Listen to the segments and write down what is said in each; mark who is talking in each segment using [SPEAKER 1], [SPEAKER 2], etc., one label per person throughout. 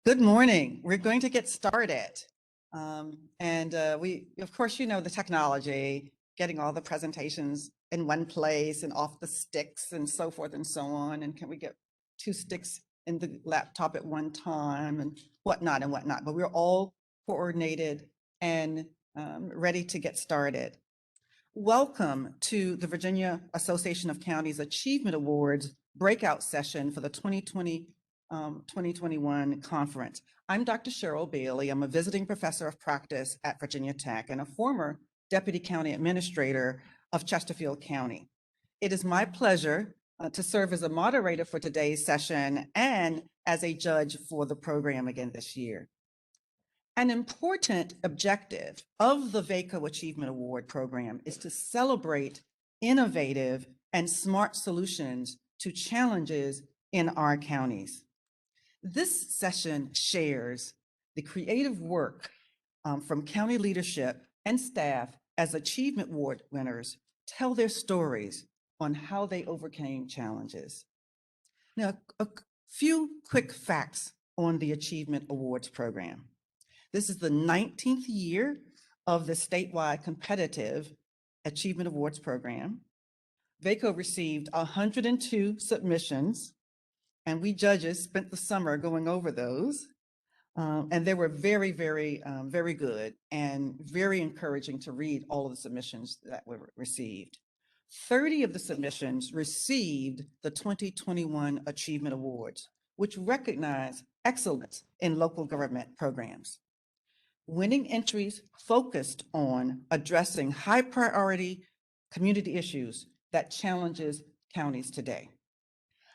[SPEAKER 1] Good morning. We're going to get started. Of course, you know the technology, getting all the presentations in one place and off the sticks and so forth and so on. And can we get two sticks in the laptop at one time and whatnot and whatnot. But we're all coordinated and ready to get started. Welcome to the Virginia Association of Counties Achievement Awards breakout session for the 2021 conference. I'm Dr. Sheryl Bailey. I'm a visiting professor of practice at Virginia Tech and a former deputy county administrator of Chesterfield County. It is my pleasure to serve as a moderator for today's session and as a judge for the program again this year. An important objective of the VACo Achievement Award Program is to celebrate innovative and smart solutions to challenges in our counties. This session shares the creative work from county leadership and staff as Achievement Award winners tell their stories on how they overcame challenges. Now, a few quick facts on the Achievement Awards Program. This is the 19th year of the statewide competitive Achievement Awards Program. VACo received 102 submissions, and we judges spent the summer going over those. And they were very, very good and very encouraging to read all of the submissions that were received. 30 of the submissions received the 2021 Achievement Awards, which recognize excellence in local government programs. Winning entries focused on addressing high priority community issues that challenges counties today.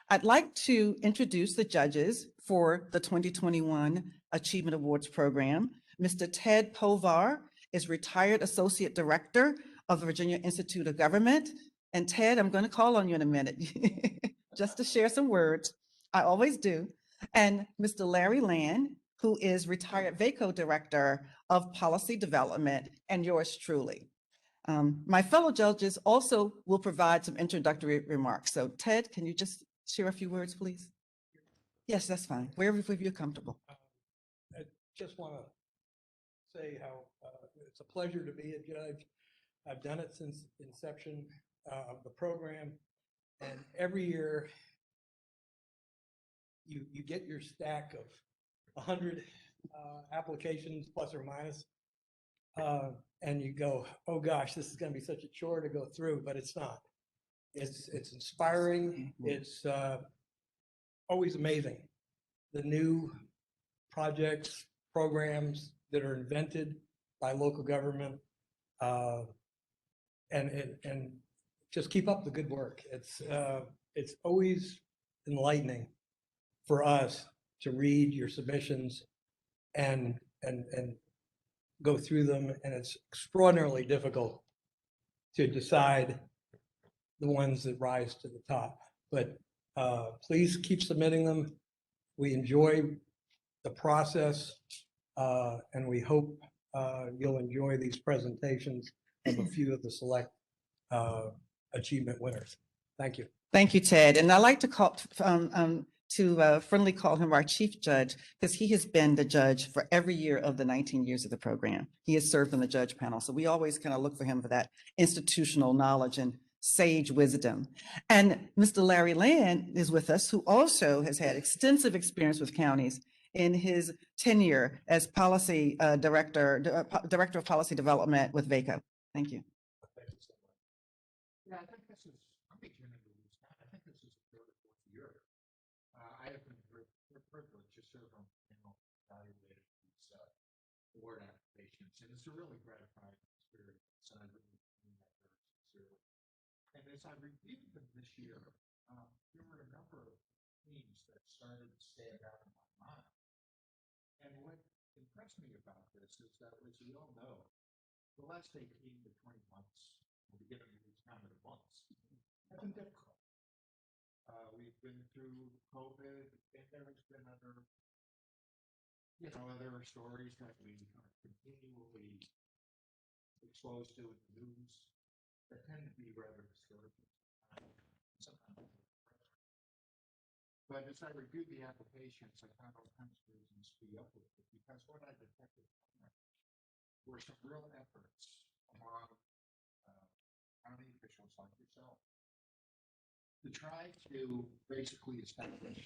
[SPEAKER 1] I'd like to introduce the judges for the 2021 Achievement Awards Program. Mr. Ted Povar is retired Associate Director of the Virginia Institute of Government. And Ted, I'm going to call on you in a minute just to share some words. I always do. And Mr. Larry Land, who is retired VACo Director of Policy Development, and yours truly. My fellow judges also will provide some introductory remarks. So Ted, can you just share a few words, please? Yes, that's fine. Wherever you're comfortable.
[SPEAKER 2] I just want to say how it's a pleasure to be a judge. I've done it since inception of the program, and every year you get your stack of 100 applications plus or minus, and you go, oh gosh, this is going to be such a chore to go through, but it's not. It's inspiring. It's always amazing. The new projects, programs that are invented by local government, and just keep up the good work. It's always enlightening for us to read your submissions and go through them, and it's extraordinarily difficult to decide the ones that rise to the top. But please keep submitting them. We enjoy the process, and we hope you'll enjoy these presentations of a few of the select achievement winners. Thank you.
[SPEAKER 1] Thank you, Ted. And I like to friendly call him our chief judge, because he has been the judge for every year of the 19 years of the program. He has served on the judge panel. So we always kind of look for him for that institutional knowledge and sage wisdom. And Mr. Larry Land is with us, who also has had extensive experience with counties in his tenure as policy director of policy development with VACo. Thank you.
[SPEAKER 3] Yeah, I think this is, I'm beginning to lose count. I think this is the third or fourth year. I have been privileged to serve on the panel evaluating these award applications, and it's a really gratifying experience, and I really mean that very sincerely. And as I reviewed them this year, there were a number of themes that started to stand out in my mind. And what impressed me about this is that, as we all know, the last 18 to 20 months, we're beginning to lose count of the months, have been difficult. We've been through COVID, and there has been other stories that we are continually exposed to in the news that tend to be rather discouraging. Sometimes But as I reviewed the applications, I found all kinds of reasons to be up with it, because what I detected were some real efforts among county officials like yourself to try to basically establish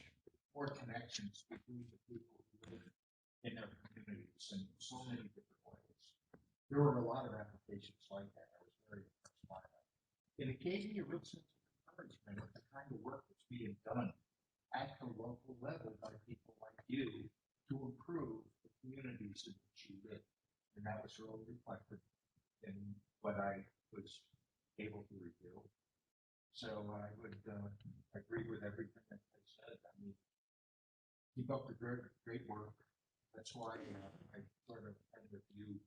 [SPEAKER 3] more connections between the people who live in their communities in so many different ways. There were a lot of applications like that. I was very impressed by that. And it gave me a real sense of encouragement of the kind of work that's being done at the local level by people like you to improve the communities in which you live. And that was really reflected in what I was able to review. So I would agree with everything that they said. I mean, keep up the great work. That's why I sort of had with you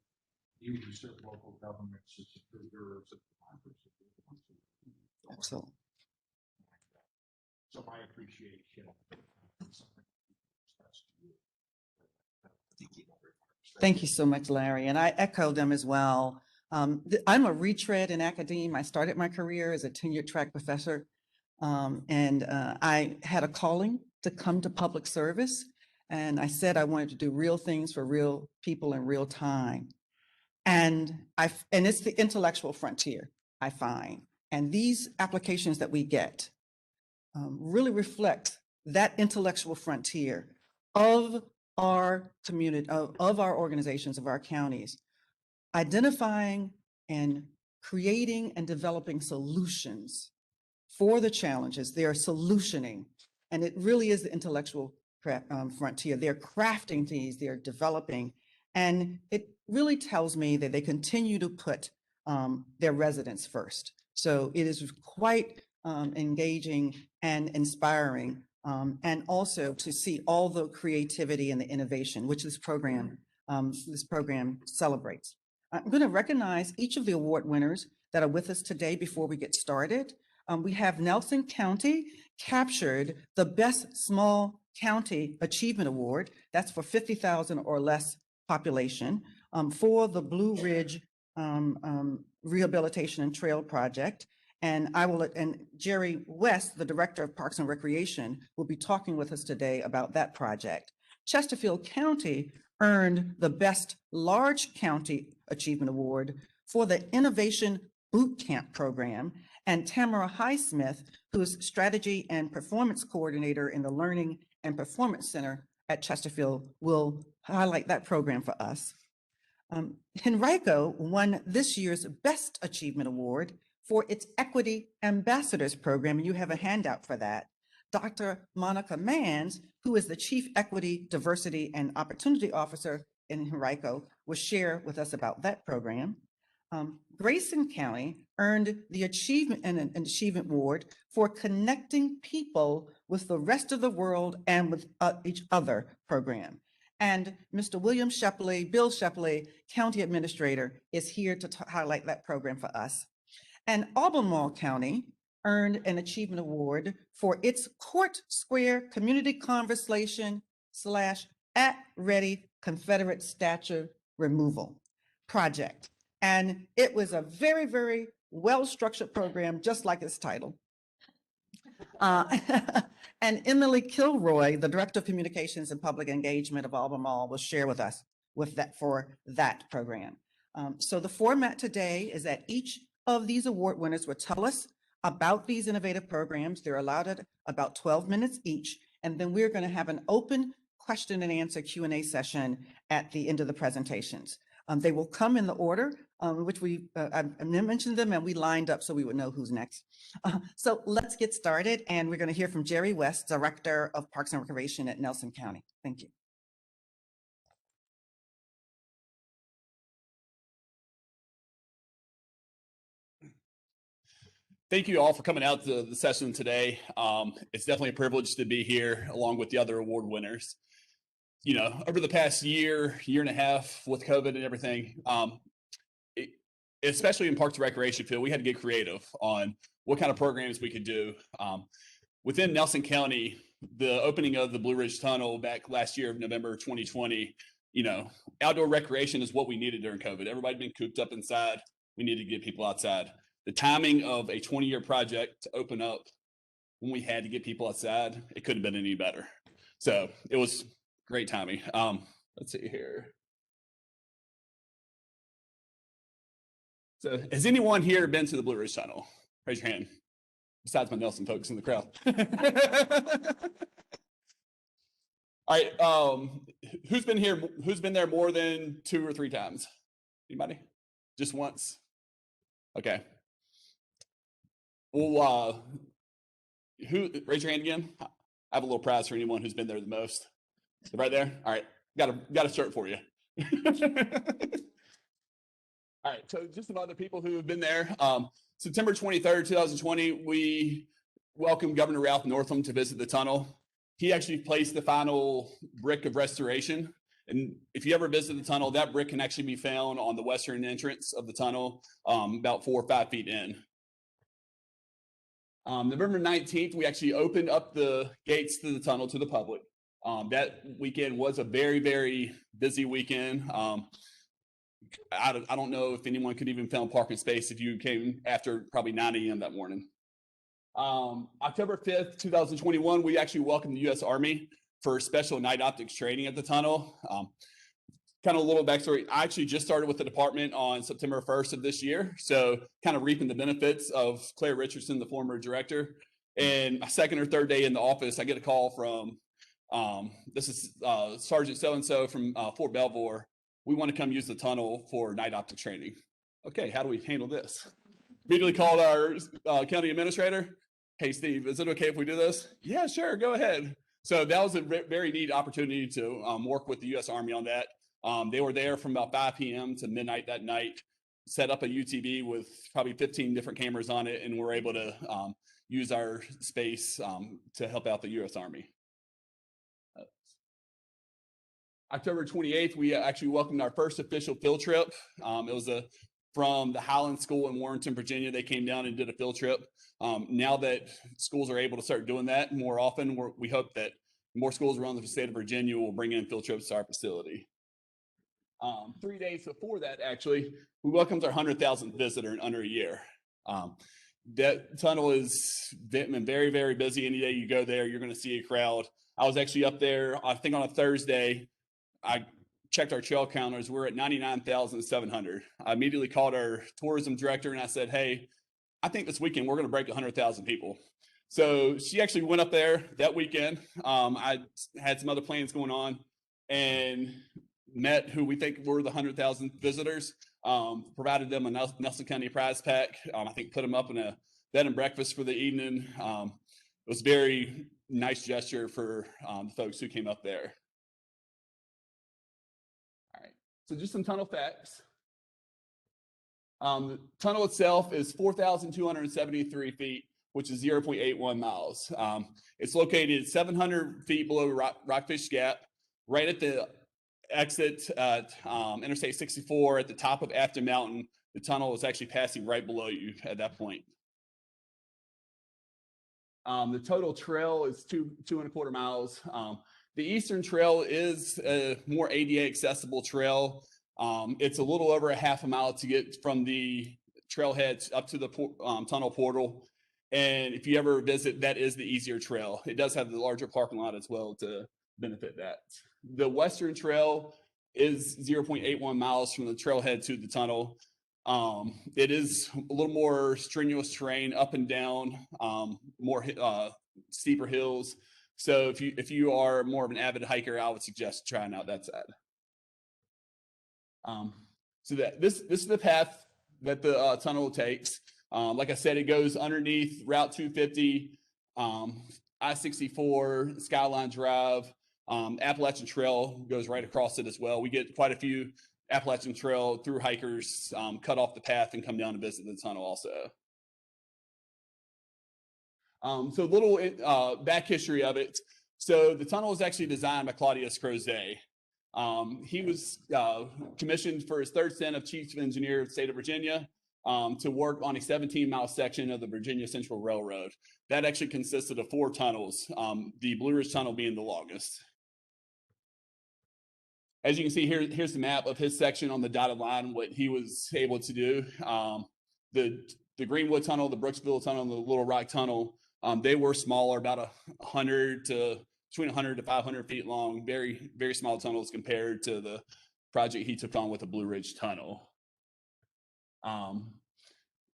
[SPEAKER 3] who serve local governments as approvers of democracy.
[SPEAKER 1] Absolutely.
[SPEAKER 3] So my appreciation is something expressed to you. Thank you.
[SPEAKER 1] Thank you so much, Larry. And I echo them as well. I'm a retread in academia. I started my career as a tenured track professor. And I had a calling to come to public service. And I said I wanted to do real things for real people in real time. And it's the intellectual frontier, I find. And these applications that we get really reflect that intellectual frontier of our community, of our organizations, of our counties, identifying and creating and developing solutions for the challenges. They are solutioning, and it really is the intellectual frontier. They're crafting these, they're developing, and it really tells me that they continue to put their residents first. So it is quite engaging and inspiring, and also to see all the creativity and the innovation which this program celebrates. I'm going to recognize each of the award winners that are with us today before we get started. We have Nelson County captured the Best Small County Achievement Award. That's for 50,000 or less population for the Blue Ridge Rehabilitation and Trail Project. And Jerry West, the Director of Parks and Recreation, will be talking with us today about that project. Chesterfield County earned the Best Large County Achievement Award for the Innovation Boot Camp Program. And Tamara Highsmith, who is Strategy and Performance Coordinator in the Learning and Performance Center at Chesterfield, will highlight that program for us. Henrico won this year's Best Achievement Award for its Equity Ambassadors Program, and you have a handout for that. Dr. Monica Manns, who is the Chief Equity, Diversity, and Opportunity Officer in Henrico, will share with us about that program. Grayson County earned the Achievement Award for Connecting People with the Rest of the World and with each other program. And Mr. William Shepley, Bill Shepley, County Administrator, is here to highlight that program for us. And Albemarle County earned an Achievement Award for its Court Square Community Conversation / at-ready Confederate statue removal project. And it was a very, very well-structured program, just like its title. And Emily Kilroy, the Director of Communications and Public Engagement of Albemarle, will share with us for that program. So the format today is that each of these award winners will tell us about these innovative programs. They're allowed at about 12 minutes each. And then we're going to have an open question and answer Q&A session at the end of the presentations. They will come in the order which I mentioned them, and we lined up so we would know who's next. So let's get started, and we're going to hear from Jerry West, Director of Parks and Recreation at Nelson County. Thank you.
[SPEAKER 4] Thank you all for coming out to the session today. It's definitely a privilege to be here along with the other award winners. You know, over the past year and a half with COVID and everything, especially in Parks and Recreation field, we had to get creative on what kind of programs we could do. Within Nelson County, the opening of the Blue Ridge Tunnel back last year of November 2020, you know, outdoor recreation is what we needed during COVID. Everybody'd been cooped up inside. We needed to get people outside. The timing of a 20-year project to open up when we had to get people outside, it couldn't have been any better. So it was great timing. Let's see here. So has anyone here been to the Blue Ridge Tunnel? Raise your hand. Besides my Nelson folks in the crowd. All right. Who's been here? Who's been there more than 2 or 3 times? Anybody? Just once? Okay. Well, raise your hand again. I have a little prize for anyone who's been there the most. Right there. All right. Got a shirt for you. All right, so just about the people who have been there. September 23rd, 2020, we welcomed Governor Ralph Northam to visit the tunnel. He actually placed the final brick of restoration. And if you ever visit the tunnel, that brick can actually be found on the western entrance of the tunnel, about 4 or 5 feet in. November 19th, we actually opened up the gates to the tunnel to the public. That weekend was a very, very busy weekend. I don't know if anyone could even find parking space if you came after probably 9 a.m. that morning. October 5th, 2021, we actually welcomed the U.S. Army for special night optics training at the tunnel. Kind of a little backstory. I actually just started with the department on September 1st of this year. So kind of reaping the benefits of Claire Richardson, the former director. And my second or third day in the office, I get a call from, this is Sergeant so-and-so from Fort Belvoir. We want to come use the tunnel for night optics training. Okay, how do we handle this? Immediately called our county administrator. Hey, Steve, is it okay if we do this? Yeah, sure, go ahead. So that was a very neat opportunity to work with the U.S. Army on that. They were there from about 5 p.m. to midnight that night, set up a UTV with probably 15 different cameras on it, and we're able to use our space to help out the U.S. Army. October 28th, we actually welcomed our first official field trip. It was from the Highland School in Warrenton, Virginia. They came down and did a field trip. Now that schools are able to start doing that more often, we hope that more schools around the state of Virginia will bring in field trips to our facility. 3 days before that, actually, we welcomed our 100,000th visitor in under a year. That tunnel has been very, very busy. Any day you go there, you're going to see a crowd. I was actually up there, I think on a Thursday. I checked our trail counters. We're at 99,700. I immediately called our tourism director and I said, hey, I think this weekend we're going to break 100,000 people. So she actually went up there that weekend. I had some other plans going on and met who we think were the 100,000 visitors, provided them a Nelson County prize pack. I think put them up in a bed and breakfast for the evening. It was a very nice gesture for the folks who came up there. So just some tunnel facts. The tunnel itself is 4,273 feet, which is 0.81 miles. It's located 700 feet below Rockfish Gap, right at the exit at Interstate 64 at the top of Afton Mountain. The tunnel is actually passing right below you at that point. The total trail is 2.25 miles. The Eastern Trail is a more ADA accessible trail. It's a little over a half a mile to get from the trailhead up to the tunnel portal. And if you ever visit, that is the easier trail. It does have the larger parking lot as well to benefit that. The Western Trail is 0.81 miles from the trailhead to the tunnel. It is a little more strenuous terrain, up and down, more steeper hills. So if you are more of an avid hiker, I would suggest trying out that side. So this is the path that the tunnel takes. Like I said, it goes underneath Route 250, I-64, Skyline Drive, Appalachian Trail goes right across it as well. We get quite a few Appalachian Trail through hikers cut off the path and come down to visit the tunnel also. So a little back history of it. So the tunnel was actually designed by Claudius Crozet. He was commissioned for his third stint of chief engineer of the state of Virginia to work on a 17-mile section of the Virginia Central Railroad. That actually consisted of 4 tunnels, the Blue Ridge Tunnel being the longest. As you can see here, here's the map of his section on the dotted line, what he was able to do. The Greenwood Tunnel, the Brooksville Tunnel, and the Little Rock Tunnel They were smaller, about 100 to between 100 to 500 feet long, very, very small tunnels compared to the project he took on with the Blue Ridge Tunnel.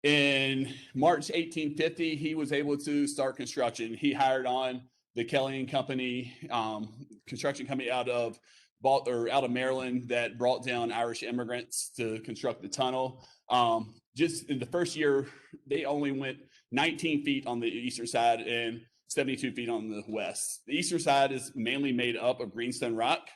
[SPEAKER 4] In March 1850, he was able to start construction. He hired on the Kelly and Company construction company out of Maryland that brought down Irish immigrants to construct the tunnel. Just in the first year, they only went 19 feet on the eastern side and 72 feet on the west. The eastern side is mainly made up of greenstone rock.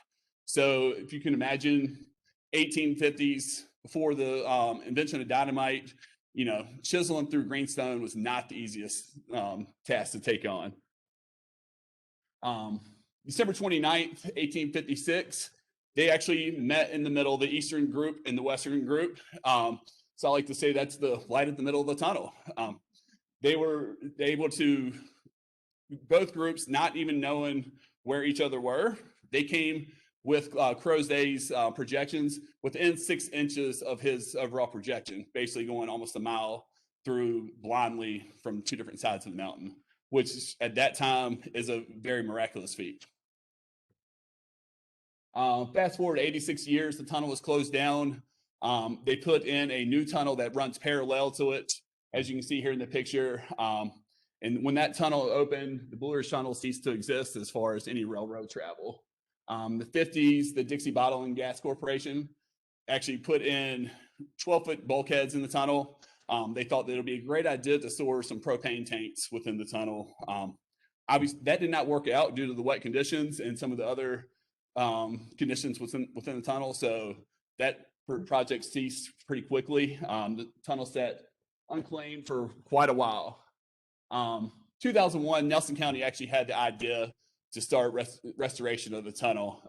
[SPEAKER 4] So if you can imagine 1850s, before the invention of dynamite, you know, chiseling through greenstone was not the easiest task to take on. December 29th, 1856, they actually met in the middle, the eastern group and the western group. So I like to say that's the light at the middle of the tunnel. They were able to, both groups not even knowing where each other were, they came with Crozet's projections within 6 inches of his overall projection, basically going almost a mile through blindly from 2 different sides of the mountain, which at that time is a very miraculous feat. Fast forward 86 years, the tunnel was closed down. They put in a new tunnel that runs parallel to it, as you can see here in the picture. And when that tunnel opened, the Blue Ridge Tunnel ceased to exist as far as any railroad travel. The 50s, the Dixie Bottle and Gas Corporation actually put in 12-foot bulkheads in the tunnel. They thought that it would be a great idea to store some propane tanks within the tunnel. Obviously, that did not work out due to the wet conditions and some of the other conditions within the tunnel. So that project ceased pretty quickly. The tunnel sat unclaimed for quite a while. 2001, Nelson County actually had the idea to start restoration of the tunnel.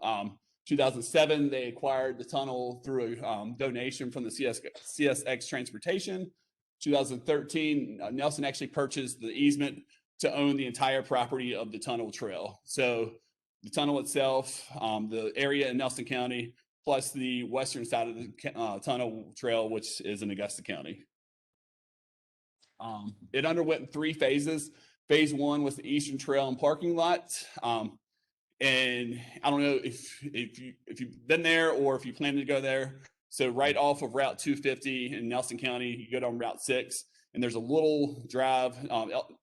[SPEAKER 4] 2007, they acquired the tunnel through a donation from the CSX Transportation. 2013, Nelson actually purchased the easement to own the entire property of the tunnel trail. So the tunnel itself, the area in Nelson County, plus the western side of the tunnel trail, which is in Augusta County. It underwent 3 phases. Phase 1 was the eastern trail and parking lot. And I don't know if you've been there or if you plan to go there. So right off of Route 250 in Nelson County, you go down Route 6, and there's a little drive,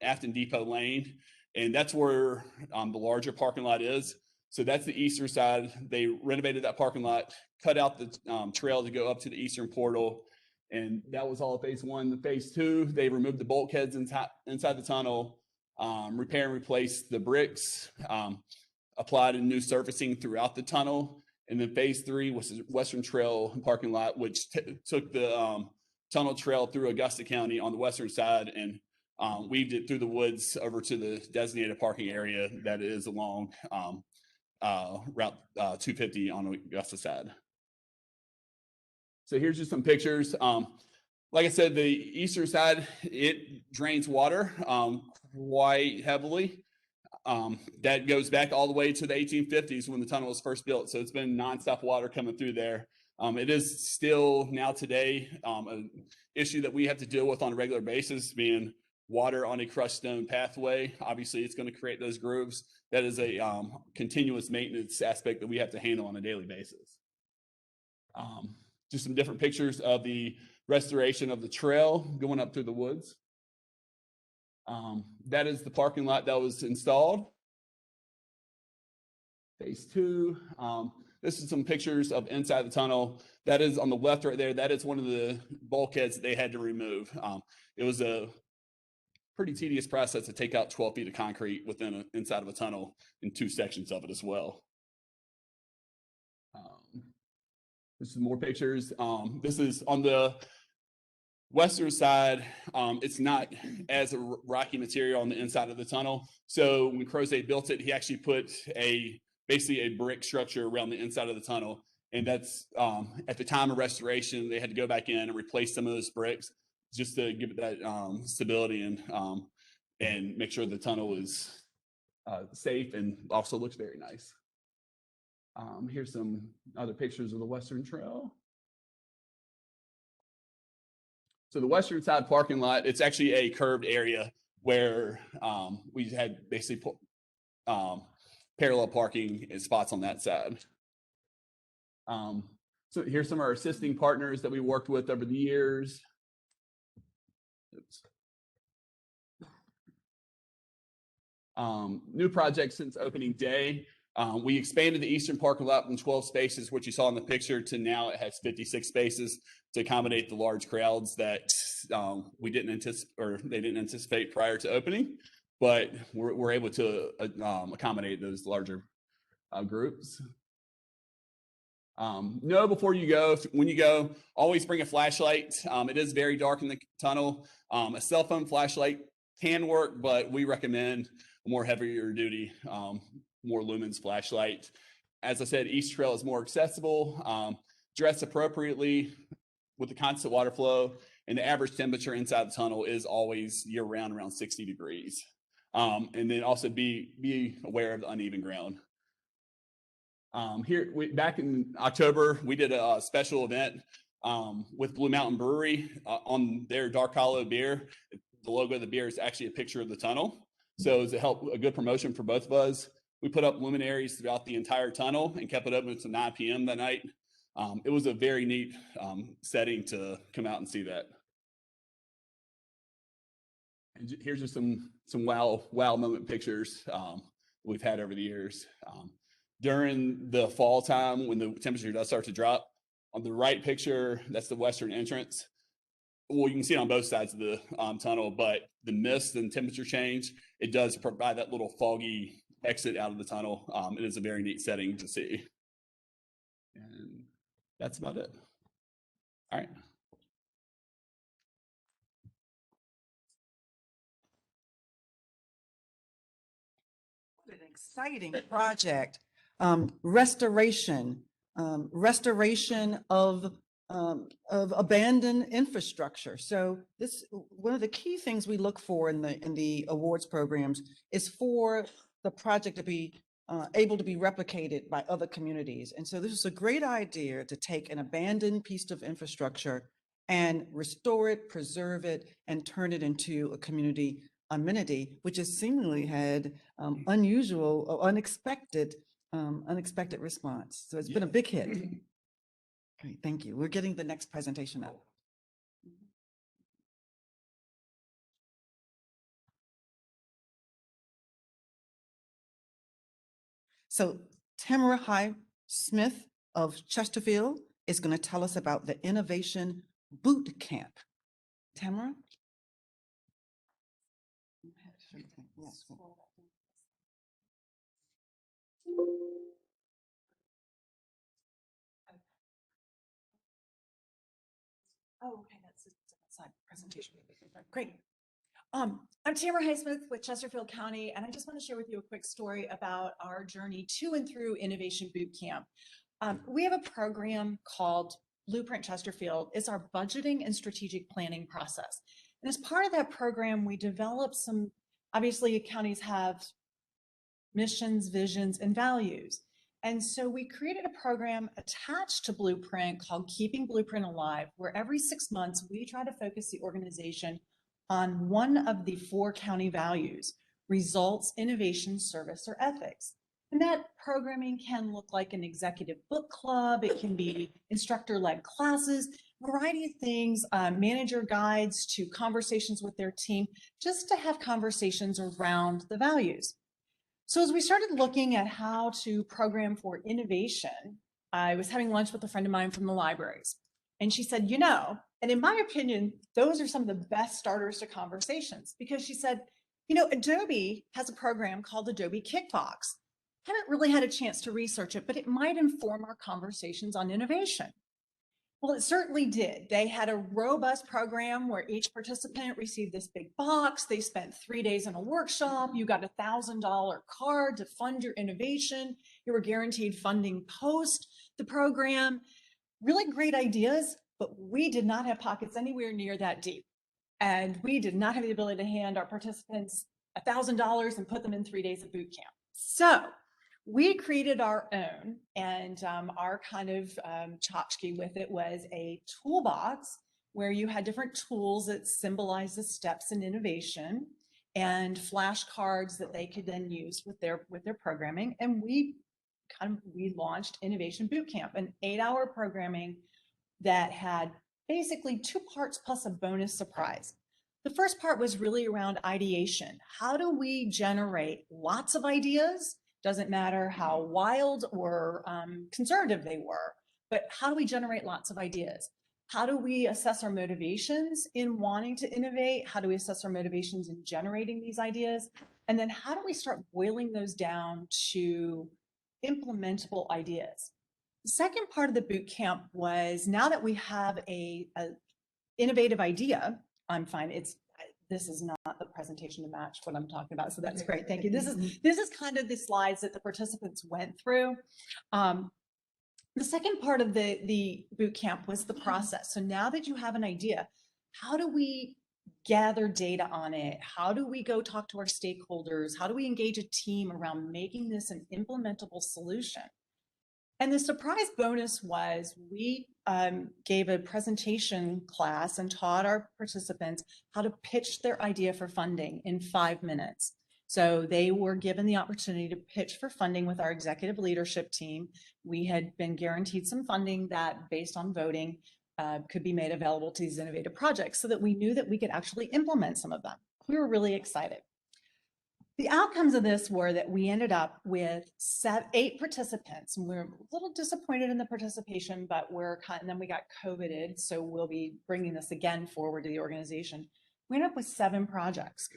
[SPEAKER 4] Afton Depot Lane, and that's where the larger parking lot is. So that's the eastern side. They renovated that parking lot, cut out the trail to go up to the eastern portal, and that was all of phase 1. The phase 2, they removed the bulkheads inside the tunnel, repair and replace the bricks, applied a new surfacing throughout the tunnel. And then phase 3 was the western trail parking lot, which took the tunnel trail through Augusta County on the western side and weaved it through the woods over to the designated parking area that is along Route 250 on the Augusta side. So here's just some pictures. Like I said, the eastern side, it drains water quite heavily. That goes back all the way to the 1850s when the tunnel was first built. So it's been nonstop water coming through there. It is still now today an issue that we have to deal with on a regular basis, being water on a crushed stone pathway. Obviously, it's going to create those grooves. That is a continuous maintenance aspect that we have to handle on a daily basis. Just some different pictures of the restoration of the trail going up through the woods. That is the parking lot that was installed. Phase 2. This is some pictures of inside the tunnel. That is on the left right there. That is one of the bulkheads that they had to remove. It was a pretty tedious process to take out 12 feet of concrete inside of a tunnel in 2 sections of it as well. This is more pictures. This is on the western side. It's not as a rocky material on the inside of the tunnel. So when Crozet built it, he actually put basically a brick structure around the inside of the tunnel. And that's at the time of restoration, they had to go back in and replace some of those bricks just to give it that stability and make sure the tunnel is safe and also looks very nice. Here's some other pictures of the Western Trail. So the western side parking lot, it's actually a curved area where we had basically parallel parking and spots on that side. So here's some of our assisting partners that we worked with over the years. Oops. New projects since opening day. We expanded the eastern parking lot from 12 spaces, which you saw in the picture, to now it has 56 spaces to accommodate the large crowds that we didn't anticipate, or they didn't anticipate prior to opening, but we're able to accommodate those larger groups. Know before you go, when you go, always bring a flashlight. It is very dark in the tunnel. A cell phone flashlight can work, but we recommend a more heavier duty, more lumens flashlight. As I said, East Trail is more accessible. Dress appropriately with the constant water flow, and the average temperature inside the tunnel is always year round around 60 degrees. And then also be aware of the uneven ground. Back in October, we did a special event with Blue Mountain Brewery on their Dark Hollow beer. The logo of the beer is actually a picture of the tunnel. So as a good promotion for both of us, we put up luminaries throughout the entire tunnel and kept it open until 9 p.m. that night. It was a very neat setting to come out and see that. And here's just some wow moment pictures we've had over the years. During the fall time, when the temperature does start to drop, on the right picture, that's the western entrance. Well, you can see it on both sides of the tunnel, but the mist and temperature change, it does provide that little foggy exit out of the tunnel. It is a very neat setting to see. And that's about it. All right.
[SPEAKER 1] What an exciting project. Restoration of abandoned infrastructure. So this, one of the key things we look for in the awards programs is for the project to be able to be replicated by other communities. And so this is a great idea to take an abandoned piece of infrastructure and restore it, preserve it, and turn it into a community amenity, which has seemingly had unusual or unexpected response. So it's been a big hit. Great, thank you. We're getting the next presentation up. So Tamara Highsmith of Chesterfield is going to tell us about the Innovation Boot Camp. Tamara? Yes.
[SPEAKER 5] Oh, okay, that's a different side presentation. Great. I'm Tamara Highsmith with Chesterfield County, and I just want to share with you a quick story about our journey to and through Innovation Boot Camp. We have a program called Blueprint Chesterfield. It's our budgeting and strategic planning process. And as part of that program, we develop some, obviously counties have missions, visions, and values. And so we created a program attached to Blueprint called Keeping Blueprint Alive, where every 6 months we try to focus the organization on one of the 4 county values: results, innovation, service, or ethics. And that programming can look like an executive book club. It can be instructor-led classes, a variety of things, manager guides to conversations with their team, just to have conversations around the values. So as we started looking at how to program for innovation, I was having lunch with a friend of mine from the libraries, and she said, and in my opinion, those are some of the best starters to conversations, because she said, Adobe has a program called Adobe Kickbox. Haven't really had a chance to research it, but it might inform our conversations on innovation. Well, it certainly did. They had a robust program where each participant received this big box. They spent 3 days in a workshop. You got a $1,000 card to fund your innovation. You were guaranteed funding post the program. Really great ideas, but we did not have pockets anywhere near that deep. And we did not have the ability to hand our participants $1,000 and put them in 3 days of boot camp. So we created our own, and our kind of tchotchke with it was a toolbox where you had different tools that symbolize the steps in innovation. and flashcards that they could then use with their programming. And we launched Innovation Bootcamp, an 8-hour programming that had basically 2 parts plus a bonus surprise. The first part was really around ideation. How do we generate lots of ideas? Doesn't matter how wild or conservative they were, but how do we generate lots of ideas? How do we assess our motivations in wanting to innovate? How do we assess our motivations in generating these ideas? And then how do we start boiling those down to implementable ideas? The second part of the boot camp was, now that we have a innovative idea, I'm fine. This is not the presentation to match what I'm talking about, so that's great. Thank you. This is kind of the slides that the participants went through. The second part of the boot camp was the process. So now that you have an idea, how do we gather data on it? How do we go talk to our stakeholders? How do we engage a team around making this an implementable solution? And the surprise bonus was we gave a presentation class and taught our participants how to pitch their idea for funding in 5 minutes. So they were given the opportunity to pitch for funding with our executive leadership team. We had been guaranteed some funding that, based on voting, could be made available to these innovative projects, so that we knew that we could actually implement some of them. We were really excited. The outcomes of this were that we ended up with 8 participants, and we're a little disappointed in the participation, but and then we got COVIDed, so we'll be bringing this again forward to the organization. We ended up with 7 projects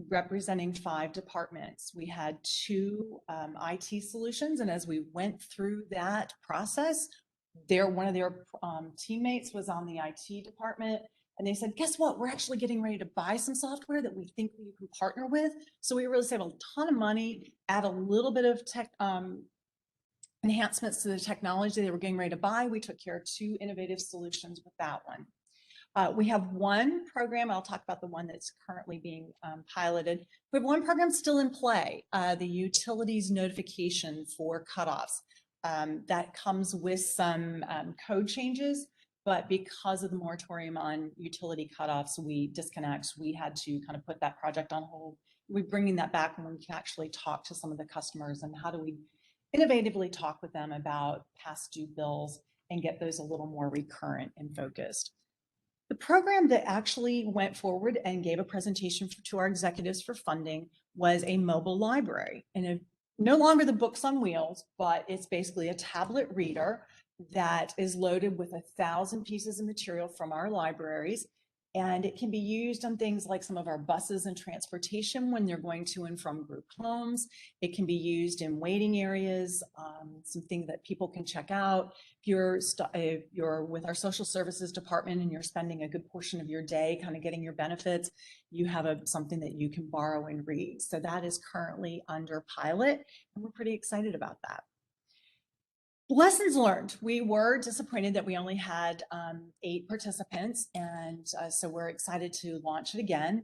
[SPEAKER 5] representing 5 departments. We had 2 IT solutions, and as we went through that process, one of their teammates was on the IT department. And they said, guess what? We're actually getting ready to buy some software that we think we can partner with. So we really saved a ton of money, add a little bit of tech enhancements to the technology they were getting ready to buy. We took care of 2 innovative solutions with that one. We have 1 program. I'll talk about the one that's currently being piloted. We have 1 program still in play, the utilities notification for cutoffs. That comes with some code changes. But because of the moratorium on utility cutoffs, disconnects, we had to kind of put that project on hold. We're bringing that back when we can actually talk to some of the customers, and how do we innovatively talk with them about past due bills and get those a little more recurrent and focused. The program that actually went forward and gave a presentation to our executives for funding was a mobile library. And no longer the books on wheels, but it's basically a tablet reader that is loaded with 1,000 pieces of material from our libraries. And it can be used on things like some of our buses and transportation when they're going to and from group homes. It can be used in waiting areas, some things that people can check out. If you're with our social services department and you're spending a good portion of your day kind of getting your benefits, you have something that you can borrow and read. So that is currently under pilot, and we're pretty excited about that. Lessons learned. We were disappointed that we only had 8 participants, and so we're excited to launch it again.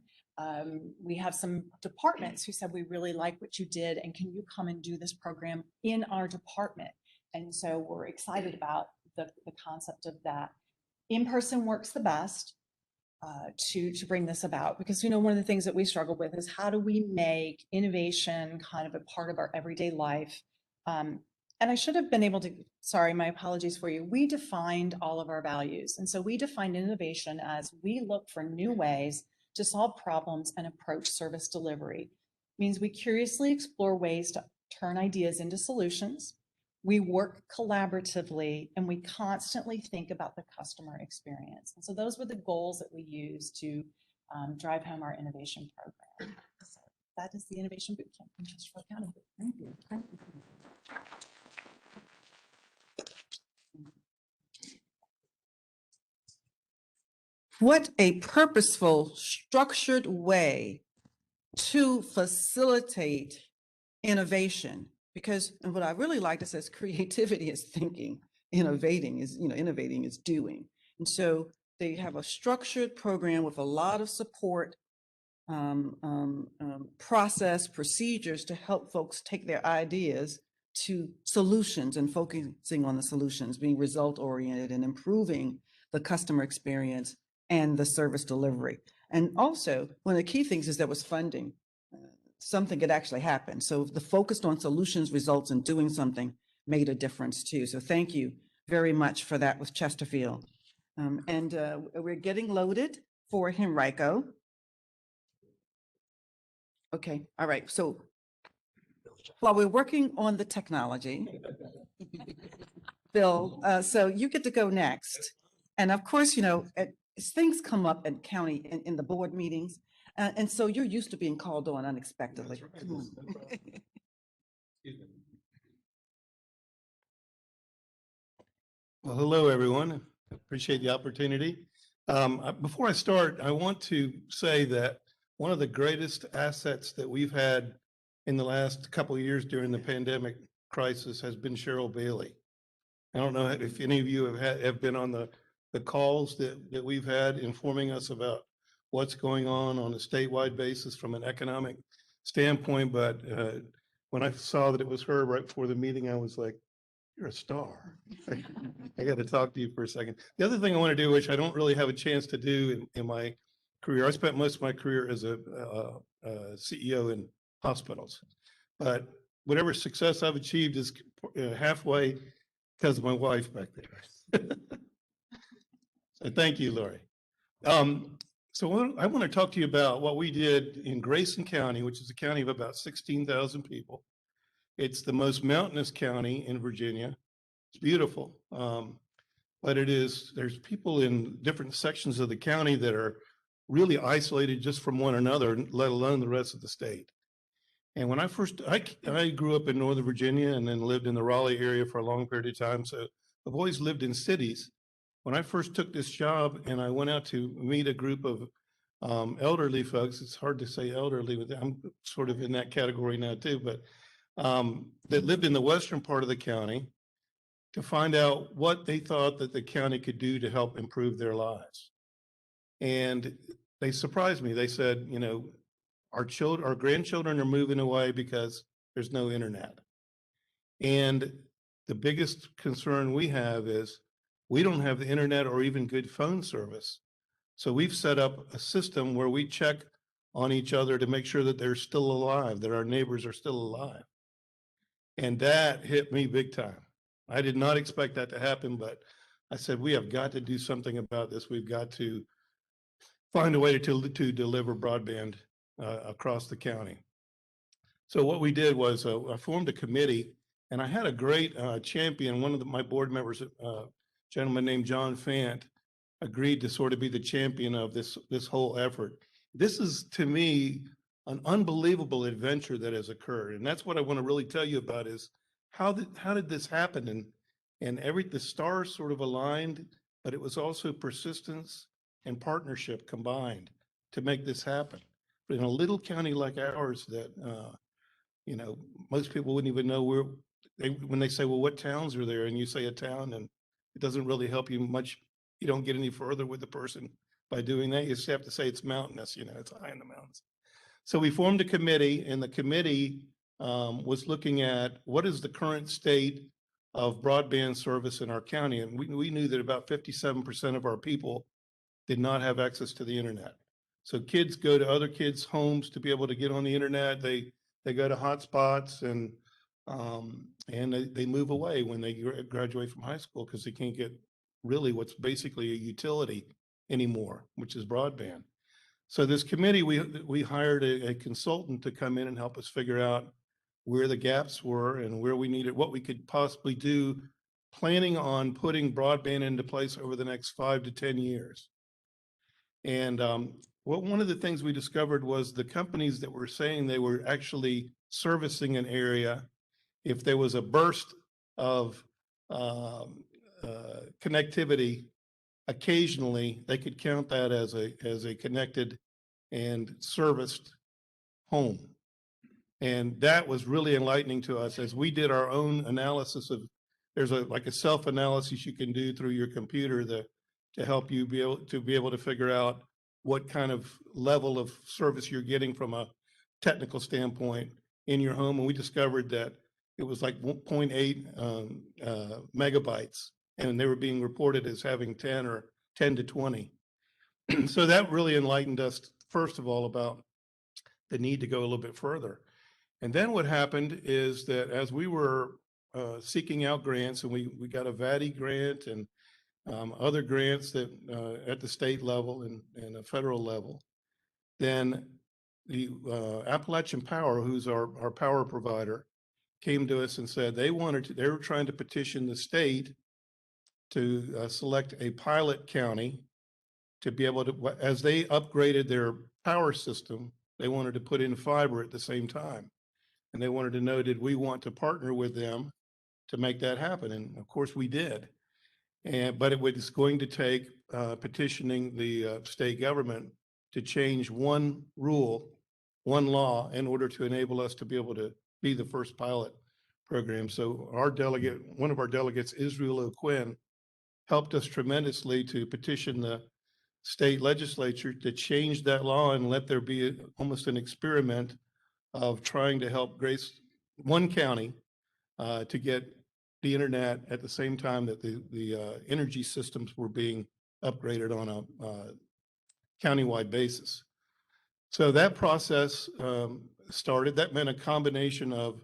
[SPEAKER 5] We have some departments who said, we really like what you did, and can you come and do this program in our department? And so we're excited about the concept of that. In-person works the best to bring this about, because one of the things that we struggle with is, how do we make innovation kind of a part of our everyday life? And I should have been able to, sorry, my apologies for you. We defined all of our values. And so we defined innovation as, we look for new ways to solve problems and approach service delivery. It means we curiously explore ways to turn ideas into solutions. We work collaboratively, and we constantly think about the customer experience. And so those were the goals that we used to drive home our innovation program. So that is the Innovation Bootcamp in Chesterfield County. Thank you. Thank you.
[SPEAKER 1] What a purposeful, structured way to facilitate innovation. Because, and what I really liked, it says creativity is thinking, innovating is, innovating is doing. And so they have a structured program with a lot of support, process, procedures to help folks take their ideas to solutions, and focusing on the solutions, being result oriented and improving the customer experience and the service delivery. And also, one of the key things is there was funding. Something could actually happen. So the focus on solutions, results, and doing something made a difference too. So thank you very much for that with Chesterfield. And we're getting loaded for Henrico. Okay, all right. So while we're working on the technology, Bill, so you get to go next. And of course, you know, as things come up in county in the board meetings, and so you're used to being called on unexpectedly. Come on.
[SPEAKER 6] Well, hello, everyone. Appreciate the opportunity. Before I start, I want to say that one of the greatest assets that we've had in the last couple of years during the pandemic crisis has been Sheryl Bailey. I don't know if any of you have been on the calls that we've had informing us about what's going on a statewide basis from an economic standpoint, but when I saw that it was her right before the meeting, I was like, you're a star. I got to talk to you for a second. The other thing I want to do, which I don't really have a chance to do in my career, I spent most of my career as a CEO in hospitals, but whatever success I've achieved is halfway because of my wife back there. So thank you, Lori. So I want to talk to you about what we did in Grayson County, which is a county of about 16,000 people. It's the most mountainous county in Virginia. It's beautiful. But there's people in different sections of the county that are really isolated just from one another, let alone the rest of the state. And when I grew up in Northern Virginia and then lived in the Raleigh area for a long period of time. So I've always lived in cities. When I first took this job and I went out to meet a group of elderly folks, it's hard to say elderly, but I'm sort of in that category now too, but that lived in the western part of the county, to find out what they thought that the county could do to help improve their lives. And they surprised me. They said, you know, our grandchildren are moving away because there's no internet. And the biggest concern we have is we don't have the internet or even good phone service. So we've set up a system where we check on each other to make sure that they're still alive, that our neighbors are still alive. And that hit me big time. I did not expect that to happen, but I said, we have got to do something about this. We've got to find a way to deliver broadband across the county. So what we did was I formed a committee, and I had a great champion. One of my board members, a gentleman named John Fant, agreed to sort of be the champion of this whole effort. This is, to me, an unbelievable adventure that has occurred. And that's what I want to really tell you about is how did this happen? And the stars sort of aligned, but it was also persistence and partnership combined to make this happen. But in a little county like ours that, you know, most people wouldn't even know when they say, well, what towns are there? And you say a town, and it doesn't really help you much. You don't get any further with the person by doing that. You just have to say it's mountainous, you know, it's high in the mountains. So we formed a committee, and the committee was looking at what is the current state of broadband service in our county. And we knew that about 57% of our people did not have access to the internet. So kids go to other kids' homes to be able to get on the internet. They go to hotspots and they move away when they graduate from high school because they can't get really what's basically a utility anymore, which is broadband. So this committee, we hired a consultant to come in and help us figure out where the gaps were and where we needed, what we could possibly do, planning on putting broadband into place over the next 5 to 10 years. And one of the things we discovered was the companies that were saying they were actually servicing an area, if there was a burst of connectivity, occasionally they could count that as a connected and serviced home. And that was really enlightening to us as we did our own analysis of, there's like a self-analysis you can do through your computer to help you be able to figure out what kind of level of service you're getting from a technical standpoint in your home. And we discovered that it was like 0.8 megabytes, and they were being reported as having 10 to 20. So that really enlightened us, first of all, about the need to go a little bit further. And then what happened is that as we were seeking out grants, and we got a VACo grant and other grants that at the state level and a federal level, then the Appalachian Power, who's our power provider, came to us and said they were trying to petition the state to select a pilot county to be able to, as they upgraded their power system, they wanted to put in fiber at the same time. And they wanted to know, did we want to partner with them to make that happen? And of course we did. But it was going to take petitioning the state government to change one rule, one law, in order to enable us to be able to be the first pilot program. So one of our delegates, Israel O'Quinn, helped us tremendously to petition the state legislature to change that law and let there be almost an experiment of trying to help one county to get the internet at the same time that the energy systems were being upgraded on a countywide basis. So that process started. That meant a combination of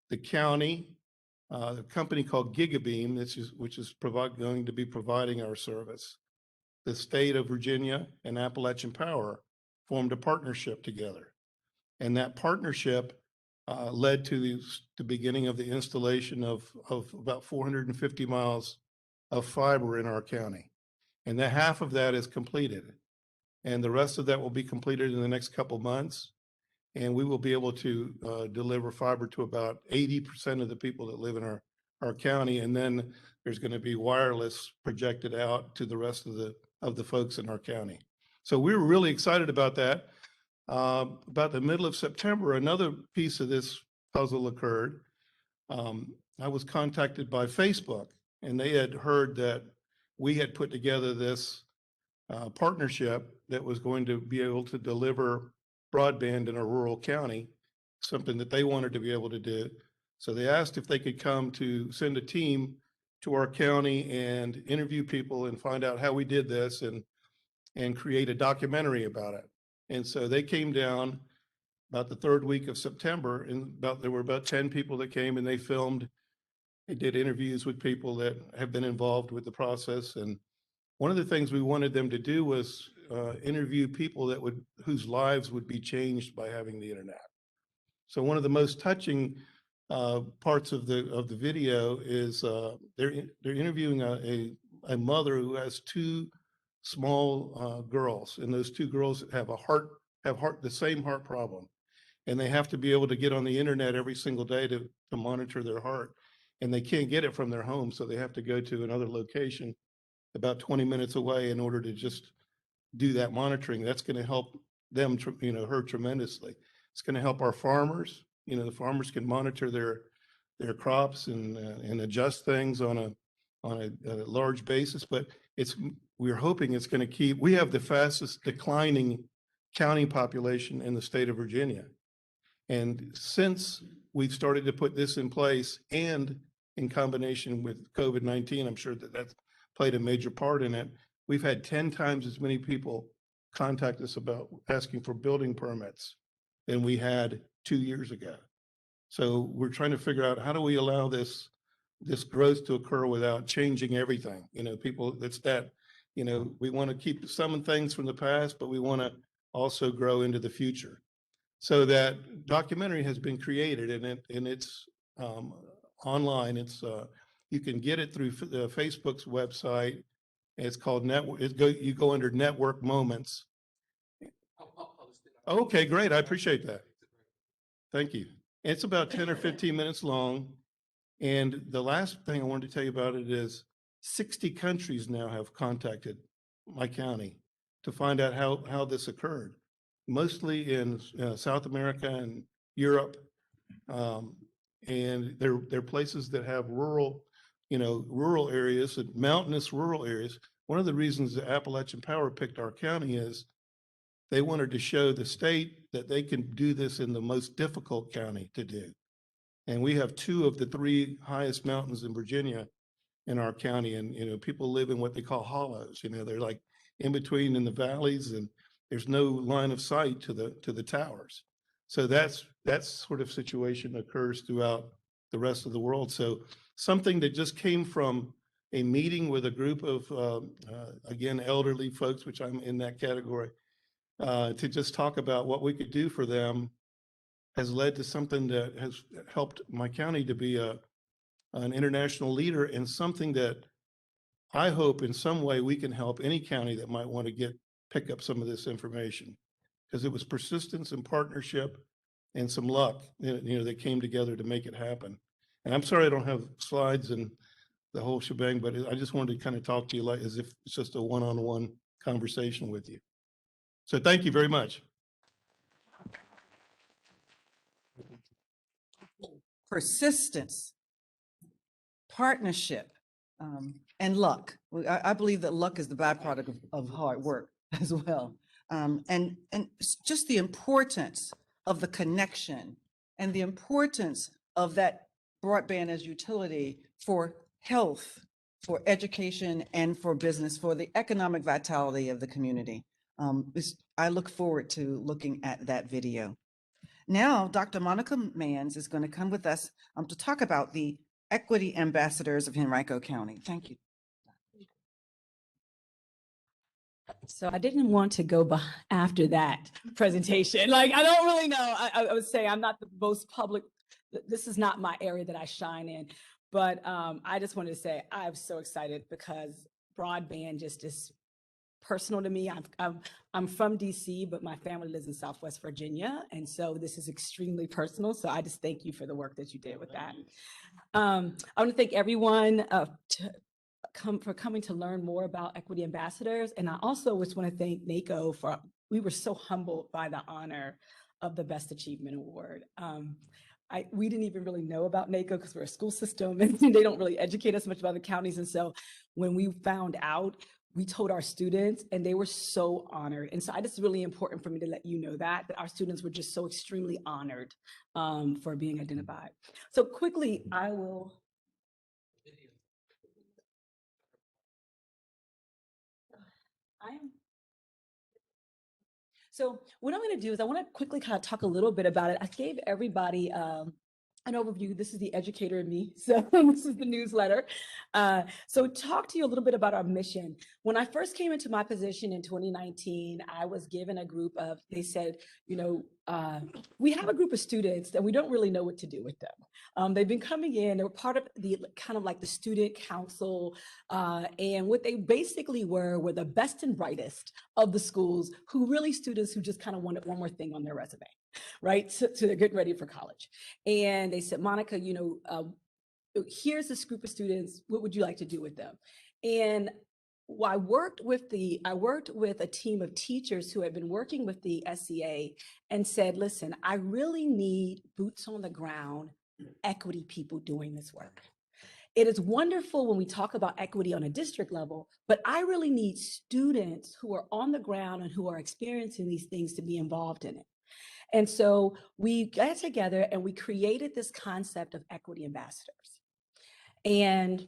[SPEAKER 6] the county, a company called Gigabeam, which is going to be providing our service. The state of Virginia and Appalachian Power formed a partnership together. And that partnership led to the beginning of the installation of about 450 miles of fiber in our county. And that half of that is completed. And the rest of that will be completed in the next couple months. And we will be able to deliver fiber to about 80% of the people that live in our county. And then there's going to be wireless projected out to the rest of the folks in our county. So we were really excited about that. About the middle of September, another piece of this puzzle occurred. I was contacted by Facebook, and they had heard that we had put together this partnership that was going to be able to deliver broadband in a rural county, something that they wanted to be able to do. So they asked if they could come to send a team to our county and interview people and find out how we did this and create a documentary about it. And so they came down about the third week of September, and there were about 10 people that came, and they did interviews with people that have been involved with the process. And one of the things we wanted them to do was interview people whose lives would be changed by having the internet. So one of the most touching parts of the video is they're interviewing a mother who has two small girls, and those two girls have the same heart problem, and they have to be able to get on the internet every single day to monitor their heart, and they can't get it from their home, so they have to go to another location about 20 minutes away in order to just do that monitoring. That's going to help them, her tremendously. It's going to help our farmers. The farmers can monitor their crops and adjust things on a large basis, but we're hoping it's going to we have the fastest declining county population in the state of Virginia. And since we've started to put this in place, and in combination with COVID-19, I'm sure that's played a major part in it, we've had 10 times as many people contact us about asking for building permits than we had 2 years ago. So we're trying to figure out, how do we allow this growth to occur without changing everything? We want to keep some things from the past, but we want to also grow into the future. So that documentary has been created, and it's online. You can get it through Facebook's website. It's called you go under Network Moments. Okay, great. I appreciate that. Thank you. It's about 10 or 15 minutes long. And the last thing I wanted to tell you about it is 60 countries now have contacted my county to find out how this occurred, mostly in South America and Europe. And they're places that have rural areas, and mountainous rural areas. One of the reasons the Appalachian Power picked our county is they wanted to show the state that they can do this in the most difficult county to do. And we have 2 of the 3 highest mountains in Virginia in our county. And, people live in what they call hollows. They're like in between in the valleys, and there's no line of sight to the towers. So that sort of situation occurs throughout the rest of the world. So something that just came from a meeting with a group of, again, elderly folks, which I'm in that category, to just talk about what we could do for them has led to something that has helped my county to be an international leader, and something that I hope in some way we can help any county that might want to pick up some of this information, because it was persistence and partnership and some luck, that came together to make it happen. And I'm sorry I don't have slides and the whole shebang, but I just wanted to kind of talk to you like as if it's just a one-on-one conversation with you. So thank you very much.
[SPEAKER 1] Persistence, partnership, and luck. I believe that luck is the byproduct of hard work as well. And just the importance of the connection and the importance of that broadband as utility for health, for education, and for business, for the economic vitality of the community. I look forward to looking at that video. Now, Dr. Monica Mans is going to come with us to talk about the Equity Ambassadors of Henrico County. Thank you.
[SPEAKER 7] So I didn't want to go after that presentation. Like, I don't really know. I would say I'm not the most public. This is not my area that I shine in. But I just wanted to say I'm so excited because broadband just is personal to me. I'm from DC, but my family lives in Southwest Virginia. And so this is extremely personal. So I just thank you for the work that you did with that. I want to thank everyone for coming to learn more about Equity Ambassadors. And I also just want to thank NACO we were so humbled by the honor of the Best Achievement Award. We didn't even really know about NACO because we're a school system and they don't really educate us much about the counties. And so when we found out, we told our students and they were so honored. And so it's really important for me to let you know that our students were just so extremely honored for being identified. So quickly, I will. So what I'm going to do is I want to quickly kind of talk a little bit about it. I gave everybody an overview. This is the educator in me. So this is the newsletter. So talk to you a little bit about our mission. When I first came into my position in 2019, I was given a group of, they said, we have a group of students that we don't really know what to do with them. They've been coming in, they were part of the kind of like the student council. And what they basically were the best and brightest of the schools students who just kind of wanted one more thing on their resume, right? So they're getting ready for college. And they said, Monica, here's this group of students, what would you like to do with them? And I worked with a team of teachers who had been working with the SCA and said, listen, I really need boots on the ground, equity people doing this work. It is wonderful when we talk about equity on a district level, but I really need students who are on the ground and who are experiencing these things to be involved in it. And so we got together and we created this concept of equity ambassadors. And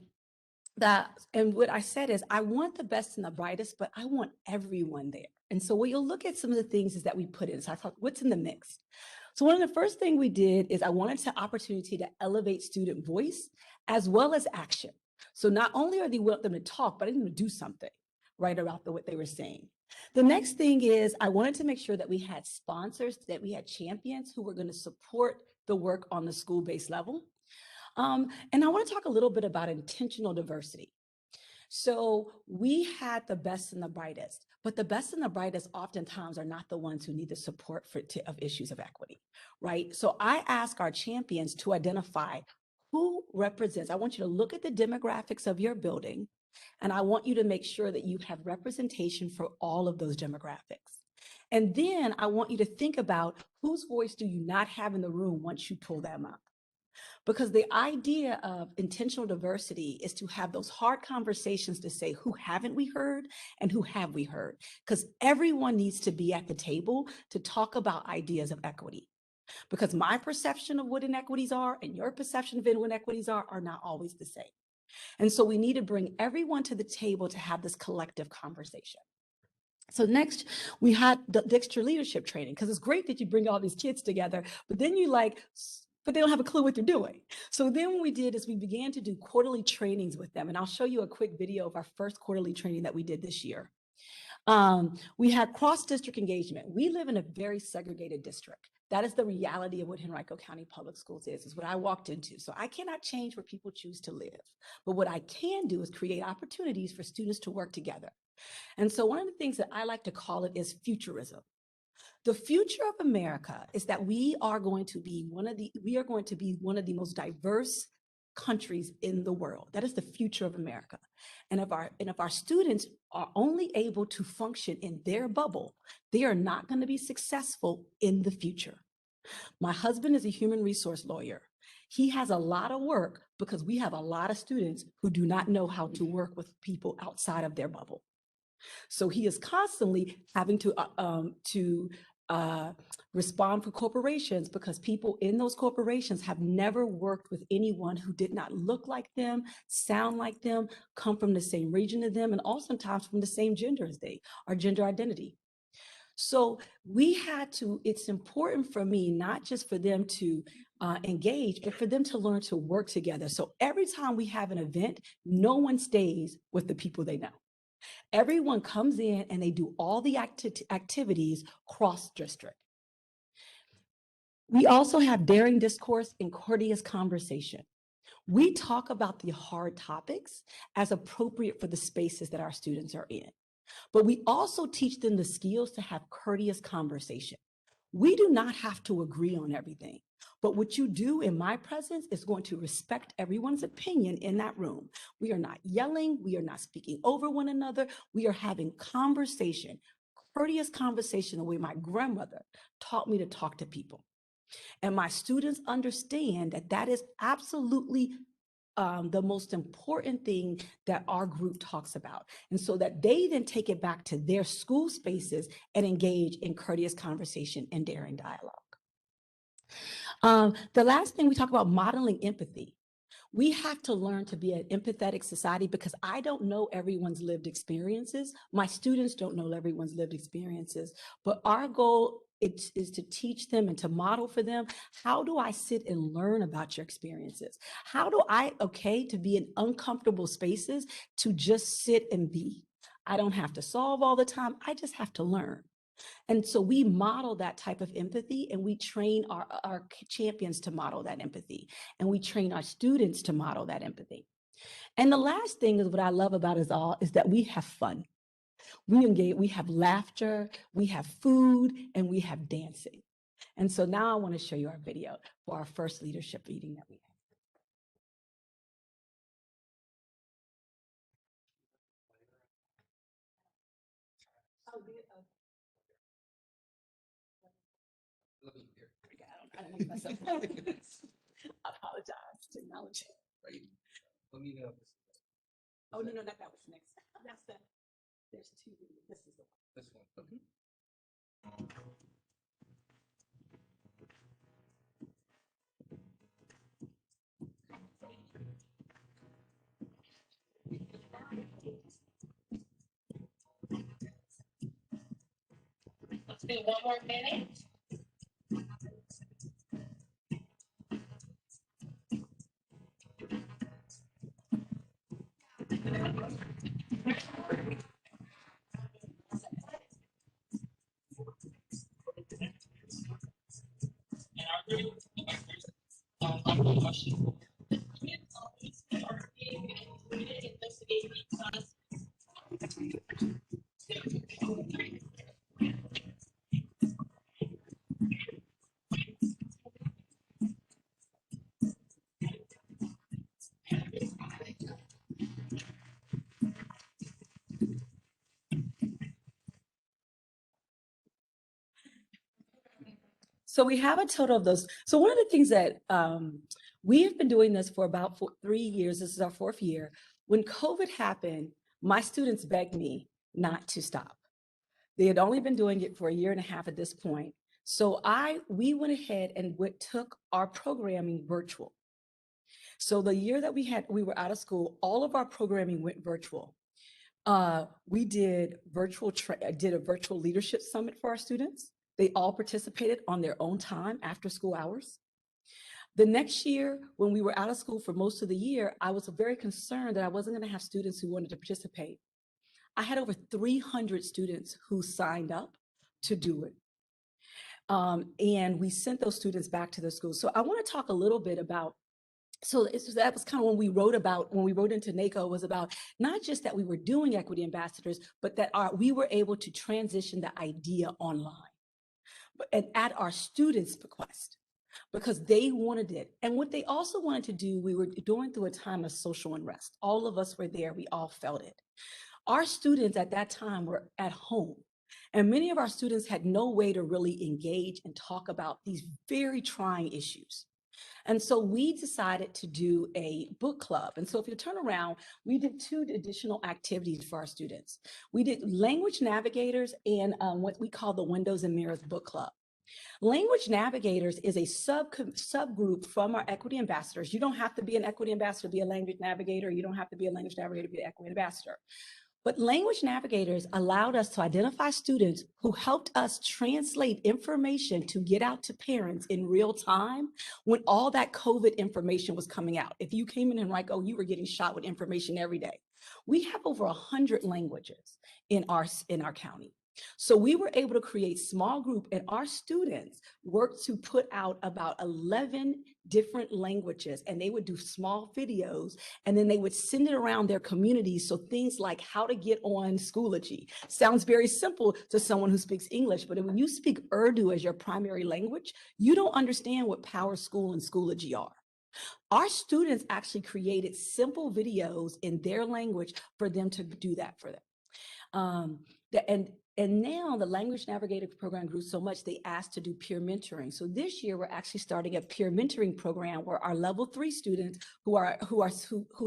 [SPEAKER 7] what I said is, I want the best and the brightest, but I want everyone there. And so what you'll look at some of the things is that we put in. So I thought, what's in the mix? So one of the first things we did is I wanted the opportunity to elevate student voice as well as action. So not only are they want them to talk, but I need them to do something right about what they were saying. The next thing is I wanted to make sure that we had sponsors, that we had champions who were going to support the work on the school-based level. And I want to talk a little bit about intentional diversity. So we had the best and the brightest, but the best and the brightest oftentimes are not the ones who need the support of issues of equity, right? So I ask our champions to identify who represents. I want you to look at the demographics of your building, and I want you to make sure that you have representation for all of those demographics. And then I want you to think about whose voice do you not have in the room once you pull them up. Because the idea of intentional diversity is to have those hard conversations to say, who haven't we heard and who have we heard? Because everyone needs to be at the table to talk about ideas of equity. Because my perception of what inequities are and your perception of what inequities are not always the same. And so we need to bring everyone to the table to have this collective conversation. So next, we had the extra leadership training, because it's great that you bring all these kids together, but then you but they don't have a clue what they're doing. So then what we did is we began to do quarterly trainings with them. And I'll show you a quick video of our first quarterly training that we did this year. We had cross-district engagement. We live in a very segregated district. That is the reality of what Henrico County Public Schools is what I walked into. So I cannot change where people choose to live. But what I can do is create opportunities for students to work together. And so one of the things that I like to call it is futurism. The future of America is that we are going to be one of the most diverse countries in the world. That is the future of America. And if our students are only able to function in their bubble, they are not going to be successful in the future. My husband is a human resource lawyer. He has a lot of work because we have a lot of students who do not know how to work with people outside of their bubble. So he is constantly having to respond for corporations because people in those corporations have never worked with anyone who did not look like them, sound like them, come from the same region as them, and oftentimes from the same gender as they, or gender identity. So it's important for me, not just for them to engage, but for them to learn to work together. So every time we have an event, no one stays with the people they know. Everyone comes in and they do all the activities cross-district. We also have daring discourse and courteous conversation. We talk about the hard topics as appropriate for the spaces that our students are in. But we also teach them the skills to have courteous conversation. We do not have to agree on everything. But what you do in my presence is going to respect everyone's opinion in that room. We are not yelling. We are not speaking over one another. We are having conversation, courteous conversation, the way my grandmother taught me to talk to people. And my students understand that that is absolutely the most important thing that our group talks about. And so that they then take it back to their school spaces and engage in courteous conversation and daring dialogue. The last thing we talk about, modeling empathy. We have to learn to be an empathetic society because I don't know everyone's lived experiences. My students don't know everyone's lived experiences, but our goal is to teach them and to model for them, how do I sit and learn about your experiences? How do I, to be in uncomfortable spaces, to just sit and be? I don't have to solve all the time. I just have to learn. And so we model that type of empathy, and we train our champions to model that empathy, and we train our students to model that empathy. And the last thing is what I love about us all is that we have fun. We engage, we have laughter, we have food, and we have dancing. And so now I want to show you our video for our first leadership meeting that we had. I don't know myself. I apologize. Technology.
[SPEAKER 2] Right. Let me know.
[SPEAKER 7] Oh, no, that was next. That's the, there's two. This is the one.
[SPEAKER 2] This one. Okay.
[SPEAKER 8] Let's do one more minute.
[SPEAKER 7] So we have a total of those. So one of the things that we have been doing this for about 3 years. This is our 4th year. When COVID happened, my students begged me not to stop. They had only been doing it for 1.5 years at this point. So we went ahead and took our programming virtual. So the year that we were out of school, all of our programming went virtual. We did did a virtual leadership summit for our students. They all participated on their own time after school hours. The next year, when we were out of school for most of the year, I was very concerned that I wasn't going to have students who wanted to participate. I had over 300 students who signed up to do it. And we sent those students back to their schools. So I want to talk a little bit about, that was kind of when we wrote into NACO, was about not just that we were doing equity ambassadors, but that we were able to transition the idea online, and at our students' bequest, because they wanted it. And what they also wanted to do, we were going through a time of social unrest. All of us were there, we all felt it. Our students at that time were at home, and many of our students had no way to really engage and talk about these very trying issues. And so we decided to do a book club. And so if you turn around, we did 2 additional activities for our students. We did Language Navigators and what we call the Windows and Mirrors Book Club. Language Navigators is a subgroup from our equity ambassadors. You don't have to be an equity ambassador to be a language navigator. You don't have to be a language navigator to be an equity ambassador. But Language Navigators allowed us to identify students who helped us translate information to get out to parents in real time when all that COVID information was coming out. If you came in Henrico, you were getting shot with information every day. We have over 100 languages in our county. So we were able to create small group, and our students worked to put out about 11 different languages, and they would do small videos, and then they would send it around their communities. So things like how to get on Schoology sounds very simple to someone who speaks English, but when you speak Urdu as your primary language, you don't understand what Power School and Schoology are. Our students actually created simple videos in their language for them to do that for them. And now the Language Navigator program grew so much, they asked to do peer mentoring. So this year, we're actually starting a peer mentoring program where our level 3 students who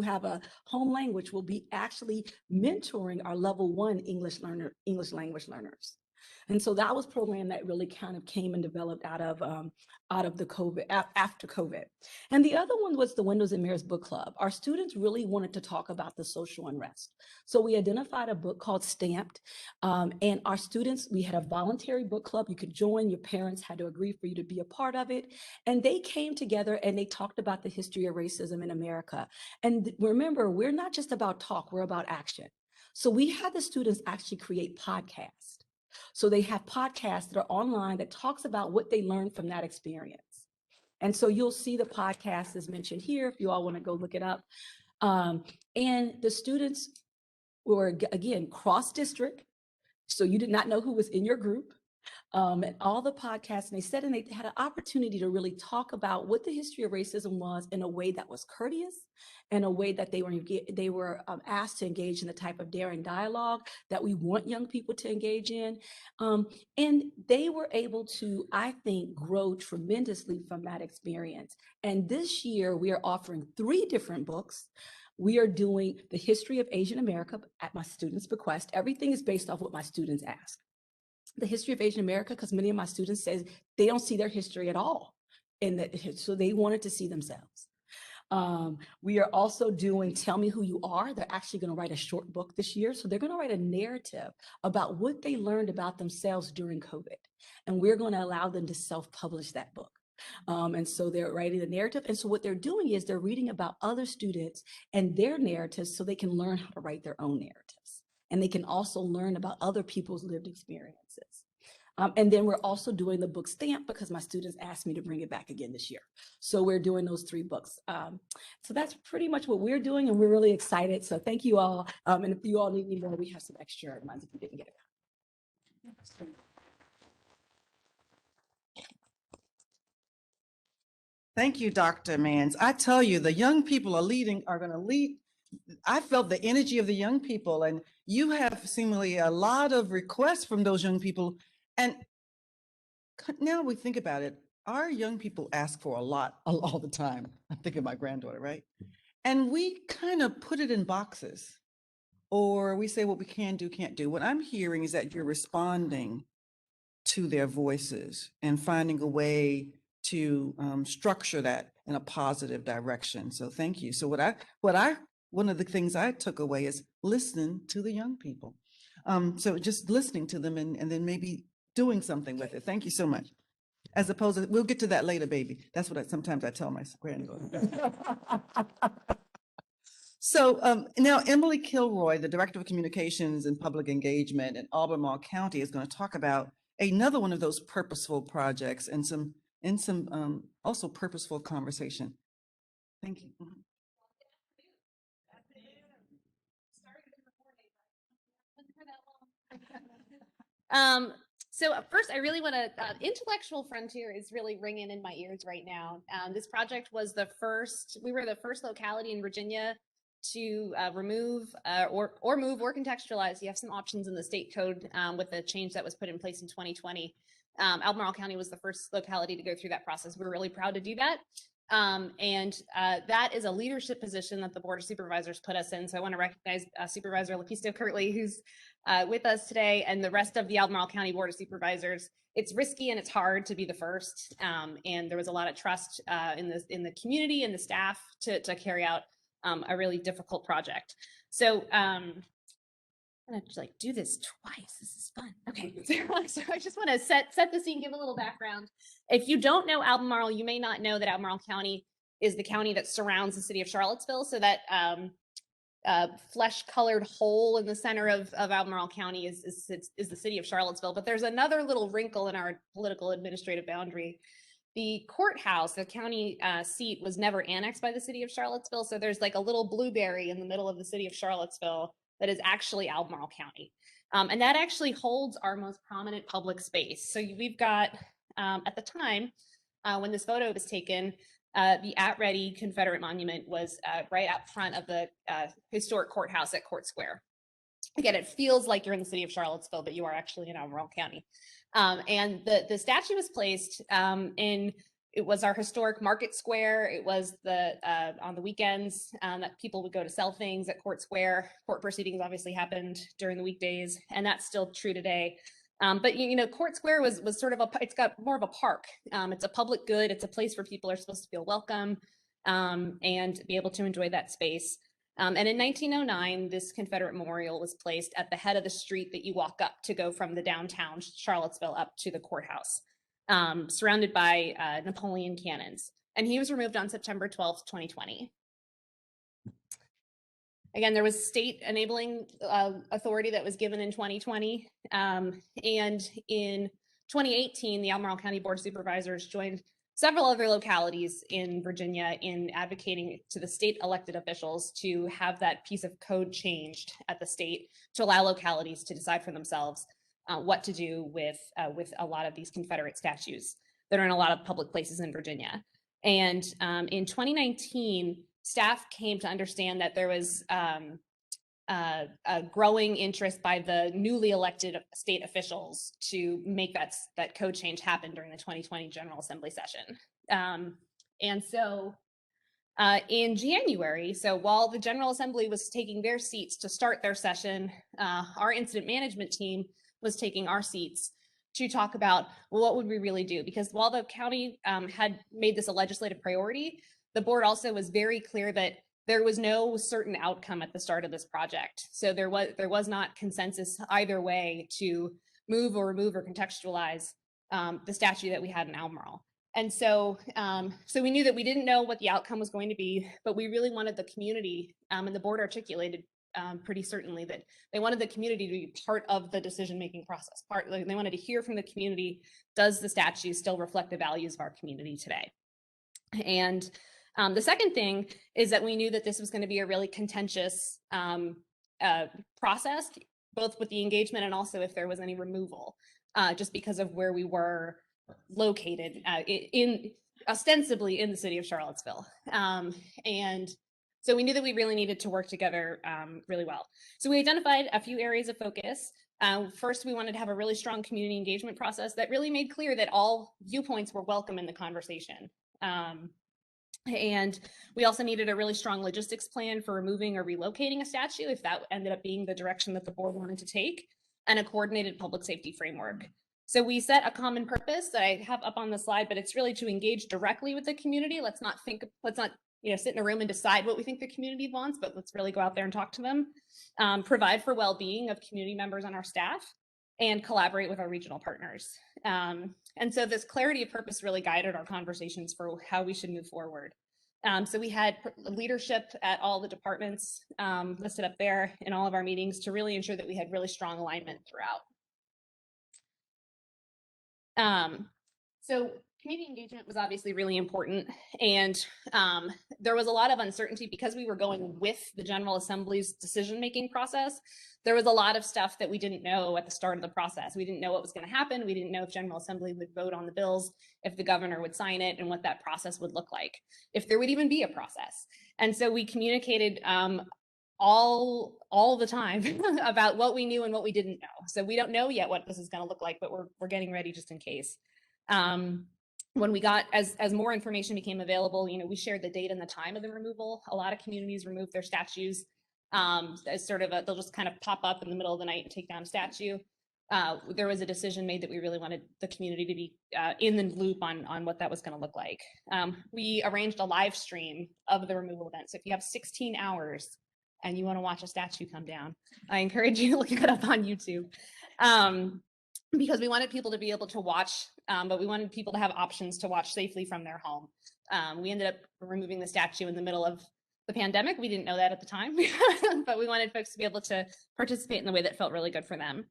[SPEAKER 7] have a home language will be actually mentoring our level 1 English language learners. And so that was a program that really kind of came and developed out of the COVID, after COVID. And the other one was the Windows and Mirrors Book Club. Our students really wanted to talk about the social unrest. So we identified a book called Stamped. And our students, we had a voluntary book club. You could join, your parents had to agree for you to be a part of it. And they came together and they talked about the history of racism in America. And remember, we're not just about talk, we're about action. So we had the students actually create podcasts. So they have podcasts that are online that talks about what they learned from that experience. And so you'll see the podcast is mentioned here if you all want to go look it up. And the students were, again, cross-district. So you did not know who was in your group. And all the podcasts, and they had an opportunity to really talk about what the history of racism was in a way that was courteous, and a way that they were asked to engage in the type of daring dialogue that we want young people to engage in. And they were able to, I think, grow tremendously from that experience. And this year we are offering 3 different books. We are doing the history of Asian America at my students' bequest. Everything is based off what my students ask. The history of Asian America, because many of my students say they don't see their history at all, so they wanted to see themselves. We are also doing Tell Me Who You Are. They're actually going to write a short book this year. So they're going to write a narrative about what they learned about themselves during COVID. And we're going to allow them to self-publish that book. And so they're writing the narrative. And so what they're doing is they're reading about other students and their narratives so they can learn how to write their own narratives. And they can also learn about other people's lived experiences. And then we're also doing the book Stamp because my students asked me to bring it back again this year. So we're doing those 3 books. So that's pretty much what we're doing, and we're really excited. So thank you all. And if you all need any more, we have some extra ones if you didn't get it.
[SPEAKER 1] Thank you, Dr. Mans. I tell you, the young people are going to lead. I felt the energy of the young people, and you have seemingly a lot of requests from those young people. And now we think about it, our young people ask for a lot all the time. I'm thinking of my granddaughter, right? And we kind of put it in boxes, or we say what we can do, can't do. What I'm hearing is that you're responding to their voices and finding a way to structure that in a positive direction. So thank you. So what I one of the things I took away is listening to the young people. So just listening to them and then maybe doing something with it. Thank you so much. As opposed to, we'll get to that later, baby. That's what sometimes I tell my granddaughter. So now Emily Kilroy, the Director of Communications and Public Engagement in Albemarle County, is going to talk about another one of those purposeful projects and some also purposeful conversation. Thank you.
[SPEAKER 9] So first, I really want to, intellectual frontier is really ringing in my ears right now. This project was we were the first locality in Virginia to remove or move or contextualize. You have some options in the state code with the change that was put in place in 2020. Albemarle County was the first locality to go through that process. We're really proud to do that. That is a leadership position that the Board of Supervisors put us in. So I want to recognize Supervisor Lapisto Kirtley, who's with us today, and the rest of the Albemarle County Board of Supervisors. It's risky and it's hard to be the first, and there was a lot of trust in the community and the staff to carry out a really difficult project. So I'm gonna do this twice. This is fun. Okay, so I just want to set the scene, give a little background. If you don't know Albemarle, you may not know that Albemarle County is the county that surrounds the city of Charlottesville. So that flesh-colored hole in the center of Albemarle County is the city of Charlottesville. But there's another little wrinkle in our political administrative boundary. The courthouse, the county seat, was never annexed by the city of Charlottesville. So there's like a little blueberry in the middle of the city of Charlottesville that is actually Albemarle County. And that actually holds our most prominent public space. So we've got, at the time, when this photo was taken, the at-ready Confederate Monument was right up front of the historic courthouse at Court Square. Again, it feels like you're in the city of Charlottesville, but you are actually in Albemarle County. And the statue was placed it was our historic market square. It was on the weekends that people would go to sell things at Court Square. Court proceedings obviously happened during the weekdays, and that's still true today. But Court Square was sort of it's got more of a park. It's a public good. It's a place where people are supposed to feel welcome and be able to enjoy that space. And in 1909, this Confederate memorial was placed at the head of the street that you walk up to go from the downtown Charlottesville up to the courthouse, surrounded by Napoleon cannons. And he was removed on September 12th, 2020. Again, there was state enabling authority that was given in 2020. And in 2018, the Albemarle County Board of Supervisors joined several other localities in Virginia in advocating to the state elected officials to have that piece of code changed at the state to allow localities to decide for themselves what to do with a lot of these Confederate statues that are in a lot of public places in Virginia. And in 2019, staff came to understand that there was a growing interest by the newly elected state officials to make that code change happen during the 2020 General Assembly session. And so in January, so while the General Assembly was taking their seats to start their session, our incident management team was taking our seats to talk about, well, what would we really do? Because while the county had made this a legislative priority, the board also was very clear that there was no certain outcome at the start of this project. So there was not consensus either way to move or remove or contextualize the statue that we had in Albemarle. And so we knew that we didn't know what the outcome was going to be, but we really wanted the community, and the board articulated pretty certainly that they wanted the community to be part of the decision-making process. They wanted to hear from the community, does the statue still reflect the values of our community today? And the second thing is that we knew that this was going to be a really contentious process, both with the engagement and also if there was any removal, just because of where we were located ostensibly in the city of Charlottesville. And so we knew that we really needed to work together really well. So we identified a few areas of focus. First, we wanted to have a really strong community engagement process that really made clear that all viewpoints were welcome in the conversation. And we also needed a really strong logistics plan for removing or relocating a statue if that ended up being the direction that the board wanted to take, and a coordinated public safety framework. So we set a common purpose that I have up on the slide, but it's really to engage directly with the community. Let's not sit in a room and decide what we think the community wants, but let's really go out there and talk to them, provide for well-being of community members on our staff, and collaborate with our regional partners. And so this clarity of purpose really guided our conversations for how we should move forward. So we had leadership at all the departments listed up there in all of our meetings to really ensure that we had really strong alignment throughout. So community engagement was obviously really important, and there was a lot of uncertainty because we were going with the General Assembly's decision-making process. There was a lot of stuff that we didn't know at the start of the process. We didn't know what was going to happen. We didn't know if General Assembly would vote on the bills, if the governor would sign it, and what that process would look like, if there would even be a process. And so we communicated all the time about what we knew and what we didn't know. So we don't know yet what this is going to look like, but we're getting ready just in case. When we got, as more information became available, we shared the date and the time of the removal. A lot of communities removed their statues as sort of they'll just kind of pop up in the middle of the night and take down a statue. There was a decision made that we really wanted the community to be in the loop on what that was going to look like. We arranged a live stream of the removal event. So if you have 16 hours and you want to watch a statue come down, I encourage you to look it up on YouTube. Because we wanted people to be able to watch, but we wanted people to have options to watch safely from their home. We ended up removing the statue in the middle of the pandemic. We didn't know that at the time, but we wanted folks to be able to participate in the way that felt really good for them.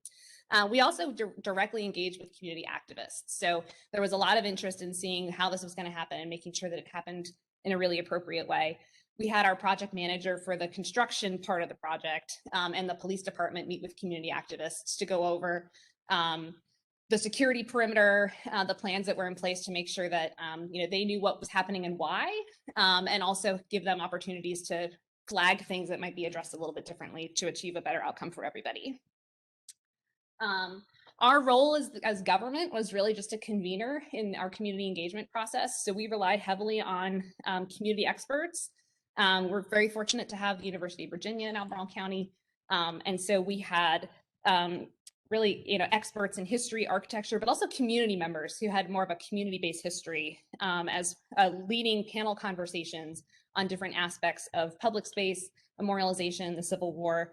[SPEAKER 9] We also directly engaged with community activists. So there was a lot of interest in seeing how this was going to happen and making sure that it happened in a really appropriate way. We had our project manager for the construction part of the project and the police department meet with community activists to go over the security perimeter, the plans that were in place to make sure that they knew what was happening and why, and also give them opportunities to flag things that might be addressed a little bit differently to achieve a better outcome for everybody. Our role as government was really just a convener in our community engagement process. So we relied heavily on community experts. We're very fortunate to have the University of Virginia in Albemarle County. And so we had really, experts in history, architecture, but also community members who had more of a community-based history as leading panel conversations on different aspects of public space, memorialization, the Civil War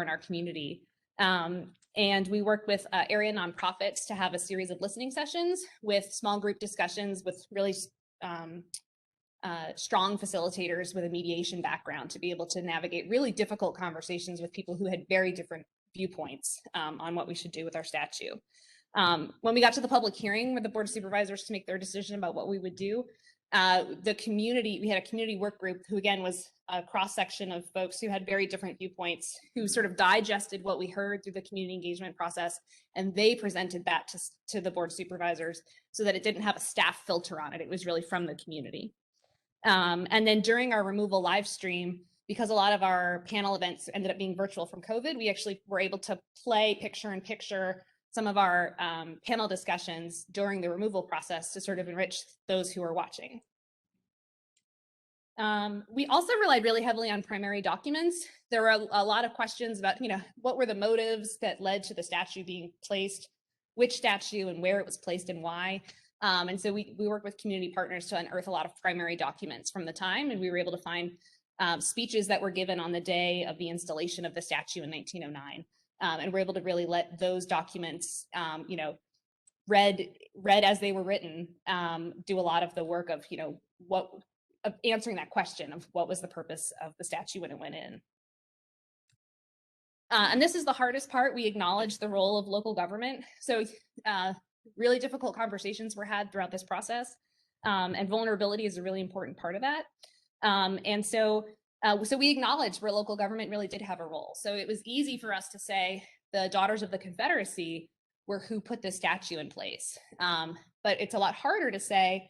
[SPEAKER 9] in our community. And we worked with area nonprofits to have a series of listening sessions with small group discussions with really strong facilitators with a mediation background to be able to navigate really difficult conversations with people who had very different viewpoints on what we should do with our statue. When we got to the public hearing with the Board of Supervisors to make their decision about what we would do, we had a community work group who again was a cross-section of folks who had very different viewpoints, who sort of digested what we heard through the community engagement process, and they presented that to the Board of Supervisors so that it didn't have a staff filter on it. It was really from the community. And then during our removal live stream, because a lot of our panel events ended up being virtual from COVID, we actually were able to play picture-in-picture some of our panel discussions during the removal process to sort of enrich those who are watching. We also relied really heavily on primary documents. There were a lot of questions about, what were the motives that led to the statue being placed, which statue and where it was placed and why. And so we worked with community partners to unearth a lot of primary documents from the time, and we were able to find speeches that were given on the day of the installation of the statue in 1909. And we're able to really let those documents, read as they were written, do a lot of the work of, of answering that question of what was the purpose of the statue when it went in. And this is the hardest part. We acknowledge the role of local government. So really difficult conversations were had throughout this process. And vulnerability is a really important part of that. And so we acknowledged where local government really did have a role. So it was easy for us to say the Daughters of the Confederacy were who put this statue in place. But it's a lot harder to say,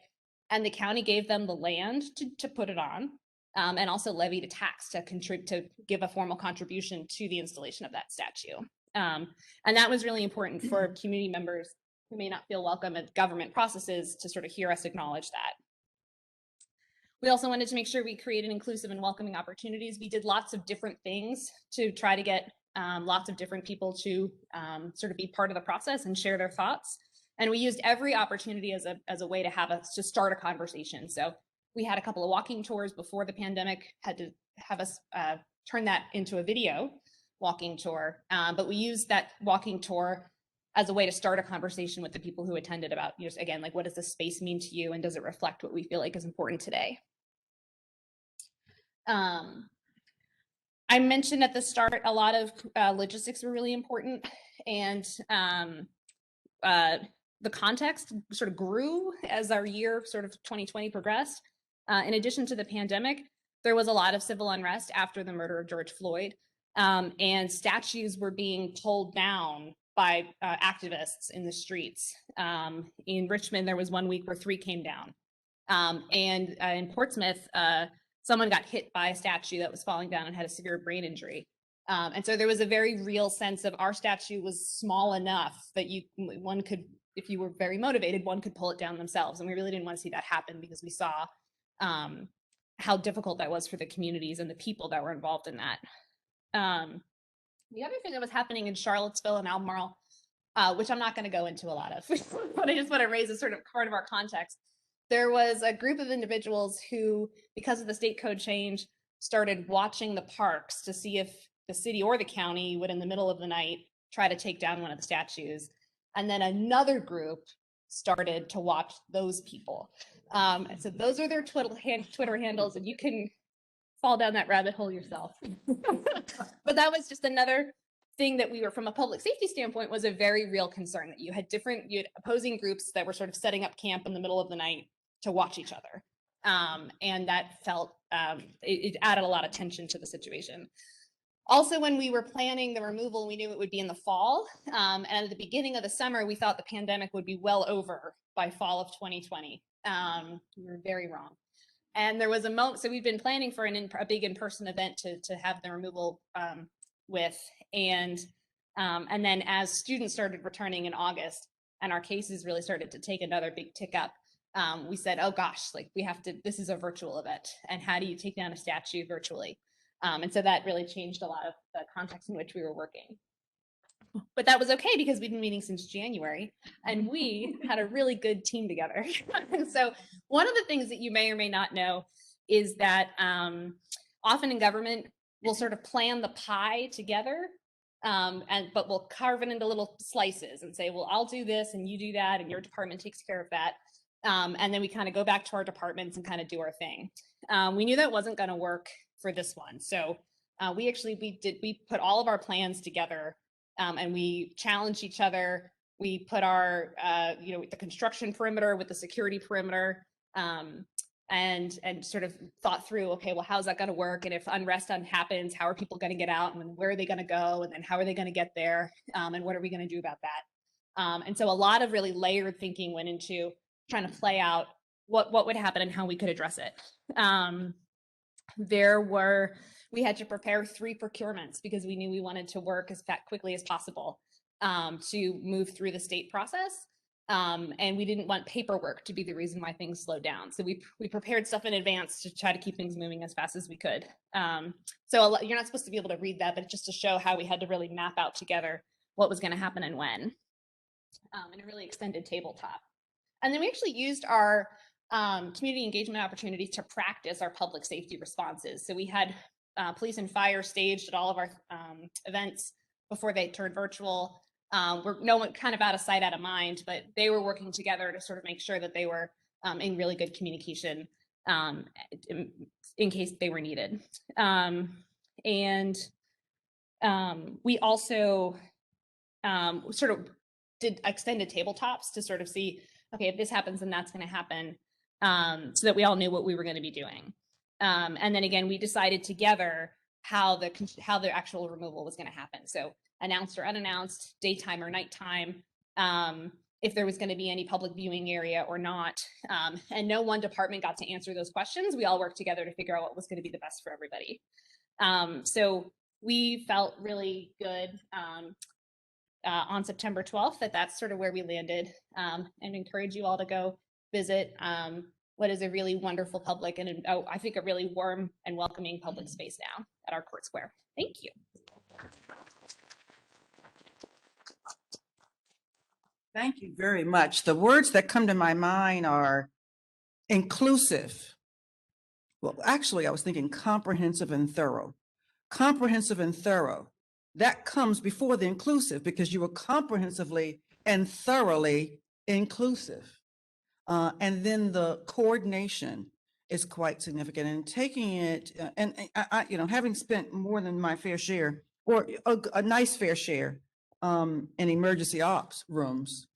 [SPEAKER 9] and the county gave them the land to put it on, and also levied a tax to give a formal contribution to the installation of that statue. And that was really important for community members who may not feel welcome at government processes to sort of hear us acknowledge that. We also wanted to make sure we created inclusive and welcoming opportunities. We did lots of different things to try to get lots of different people to sort of be part of the process and share their thoughts. And we used every opportunity as a way to have to start a conversation. So We had a couple of walking tours before the pandemic, had to have us turn that into a video walking tour. But we used that walking tour as a way to start a conversation with the people who attended about, again, like, what does this space mean to you, and does it reflect what we feel like is important today? I mentioned at the start, a lot of logistics were really important, and the context sort of grew as our year sort of 2020 progressed. In addition to the pandemic, there was a lot of civil unrest after the murder of George Floyd, and statues were being pulled down by activists in the streets. In Richmond, there was one week where 3 came down. And in Portsmouth, someone got hit by a statue that was falling down and had a severe brain injury. And so there was a very real sense of our statue was small enough that one could, if you were very motivated, one could pull it down themselves. And we really didn't want to see that happen, because we saw how difficult that was for the communities and the people that were involved in that. The other thing that was happening in Charlottesville and Albemarle, which I'm not going to go into a lot of, but I just want to raise as sort of part of our context. There was a group of individuals who, because of the state code change, started watching the parks to see if the city or the county would, in the middle of the night, try to take down one of the statues. And then another group started to watch those people. And so those are their Twitter handles, and you can fall down that rabbit hole yourself. But that was just another thing that we were, from a public safety standpoint, was a very real concern, that you had opposing groups that were sort of setting up camp in the middle of the night to watch each other. And that felt, it added a lot of tension to the situation. Also, when we were planning the removal, we knew it would be in the fall. And at the beginning of the summer, we thought the pandemic would be well over by fall of 2020. We were very wrong. And there was a moment, so we've been planning for a big in-person event to have the removal with. And then as students started returning in August and our cases really started to take another big tick up, we said, oh gosh, like, we have to, this is a virtual event, and how do you take down a statue virtually? And so that really changed a lot of the context in which we were working. But that was okay, because we'd been meeting since January, and we had a really good team together. And so one of the things that you may or may not know is that often in government, we'll sort of plan the pie together, but we'll carve it into little slices and say, well, I'll do this and you do that, and your department takes care of that. And then we kind of go back to our departments and kind of do our thing. We knew that wasn't going to work for this one. So we put all of our plans together, and we challenged each other. We put our, the construction perimeter with the security perimeter, and sort of thought through, okay, well, how's that going to work? And if unrest happens, how are people going to get out, and where are they going to go? And then how are they going to get there? And what are we going to do about that? And so a lot of really layered thinking went into trying to play out what would happen and how we could address it. We had to prepare 3 procurements, because we knew we wanted to work as quickly as possible to move through the state process. And we didn't want paperwork to be the reason why things slowed down. So we prepared stuff in advance to try to keep things moving as fast as we could. So you're not supposed to be able to read that, but just to show how we had to really map out together what was going to happen and when, in a really extended tabletop. And then we actually used our community engagement opportunities to practice our public safety responses. So we had police and fire staged at all of our events before they turned virtual. No one, kind of out of sight, out of mind, but they were working together to sort of make sure that they were in really good communication in case they were needed. We also sort of did extended tabletops to sort of see, okay, if this happens, then that's going to happen, so that we all knew what we were going to be doing. And then again, we decided together how the actual removal was going to happen. So announced or unannounced, daytime or nighttime, if there was going to be any public viewing area or not. And no one department got to answer those questions. We all worked together to figure out what was going to be the best for everybody. So we felt really good on September 12th that that's sort of where we landed, and encourage you all to go visit what is a really wonderful public and I think a really warm and welcoming public space now at our court square. Thank you.
[SPEAKER 1] Thank you very much. The words that come to my mind are inclusive, Well, actually, I was thinking comprehensive and thorough. Comprehensive and thorough. That comes before the inclusive because you were comprehensively and thoroughly inclusive. And then the coordination is quite significant, and taking it, and you know, having spent more than my fair share or a nice fair share in emergency ops rooms,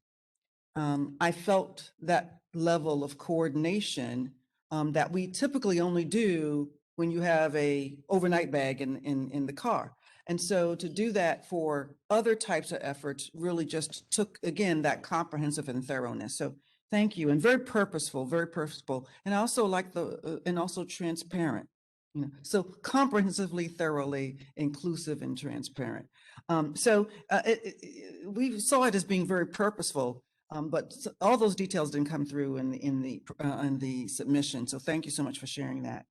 [SPEAKER 1] I felt that level of coordination that we typically only do when you have a overnight bag in the car. And so to do that for other types of efforts really just took, again, that comprehensive and thoroughness. So thank you. And very purposeful, very purposeful. And I also like and also transparent. You know, so comprehensively, thoroughly inclusive and transparent. We saw it as being very purposeful, but all those details didn't come through in the submission. So thank you so much for sharing that.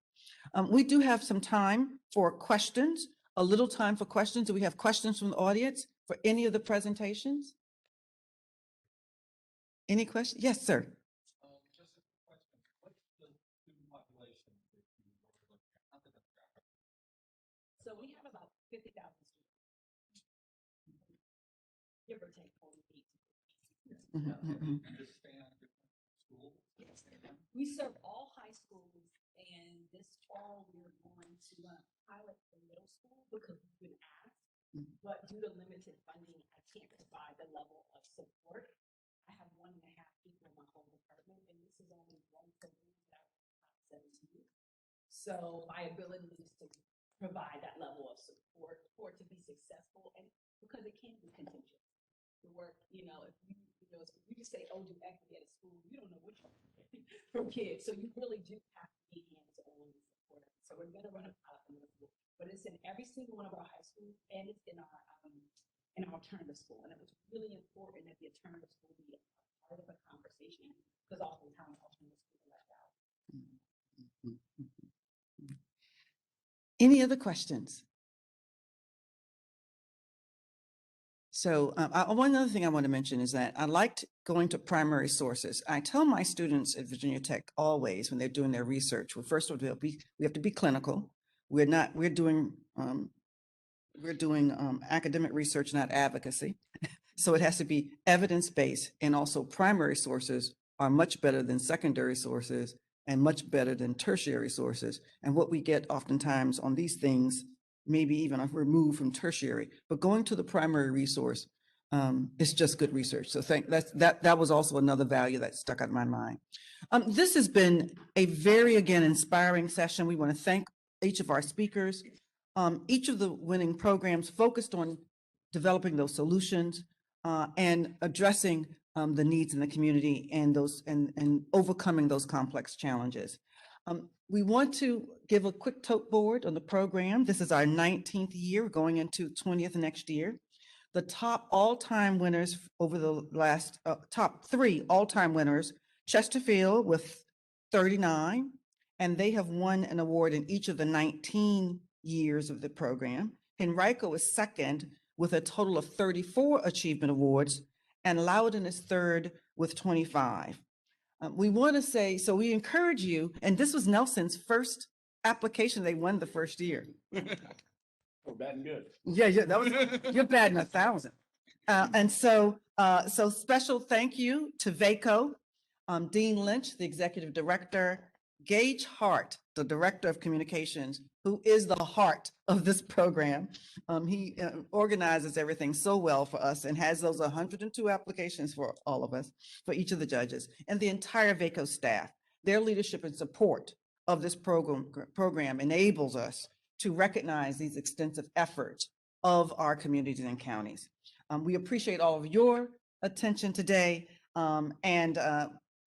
[SPEAKER 1] We do have some time for questions, a little time for questions. Do we have questions from the audience for any of the presentations? Any questions? Yes, sir.
[SPEAKER 3] Just a question. What's the student population that you were looking at? How did that track?
[SPEAKER 7] So we have about 50,000 students. Give or take 48.
[SPEAKER 3] Understand different schools?
[SPEAKER 7] Yes. We serve all high schools, and this fall we're going to pilot the middle school because we've been asked, but due to limited funding, I can't provide the level of support. I have 1.5 people in my whole department, and this is only one program that I have 17. So my ability is to provide that level of support for it to be successful, and because it can be contingent. The work, you know, if you just say, oh, do equity at a school, you don't know what you're getting from kids. So you really do have to be hands-on and support. So we're going to run a pilot in middle school, but it's in every single one of our high schools, and it's in our alternative school. And it was really important that the alternative school be a part of a conversation because oftentimes alternative schools are left out.
[SPEAKER 1] Any other questions? So one other thing I want to mention is that I liked going to primary sources. I tell my students at Virginia Tech always when they're doing their research, well, first of all, we have to be clinical. We're doing academic research, not advocacy. So it has to be evidence-based, and also primary sources are much better than secondary sources and much better than tertiary sources. And what we get oftentimes on these things, maybe even removed from tertiary, but going to the primary resource is just good research. So that was also another value that stuck out in my mind. This has been a very, again, inspiring session. We want to thank each of our speakers. Each of the winning programs focused on developing those solutions and addressing the needs in the community and overcoming those complex challenges. We want to give a quick tote board on the program. This is our 19th year, going into 20th next year. The top all-time winners over the last, top 3 all-time winners, Chesterfield with 39, and they have won an award in each of the 19 years of the program. Henrico is second with a total of 34 achievement awards, and Loudon is third with 25. We want to say, so we encourage you, and this was Nelson's first application. They won the first year.
[SPEAKER 4] We're bad and good.
[SPEAKER 1] Yeah, that was, you're batting 1,000. And so special thank you to VACo, Dean Lynch, the executive director, Gage Hart, the director of communications, who is the heart of this program. He organizes everything so well for us and has those 102 applications for all of us, for each of the judges, and the entire VACo staff. Their leadership and support of this program enables us to recognize these extensive efforts of our communities and counties. We appreciate all of your attention today and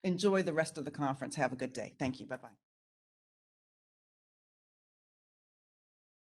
[SPEAKER 1] enjoy the rest of the conference. Have a good day. Thank you. Bye-bye.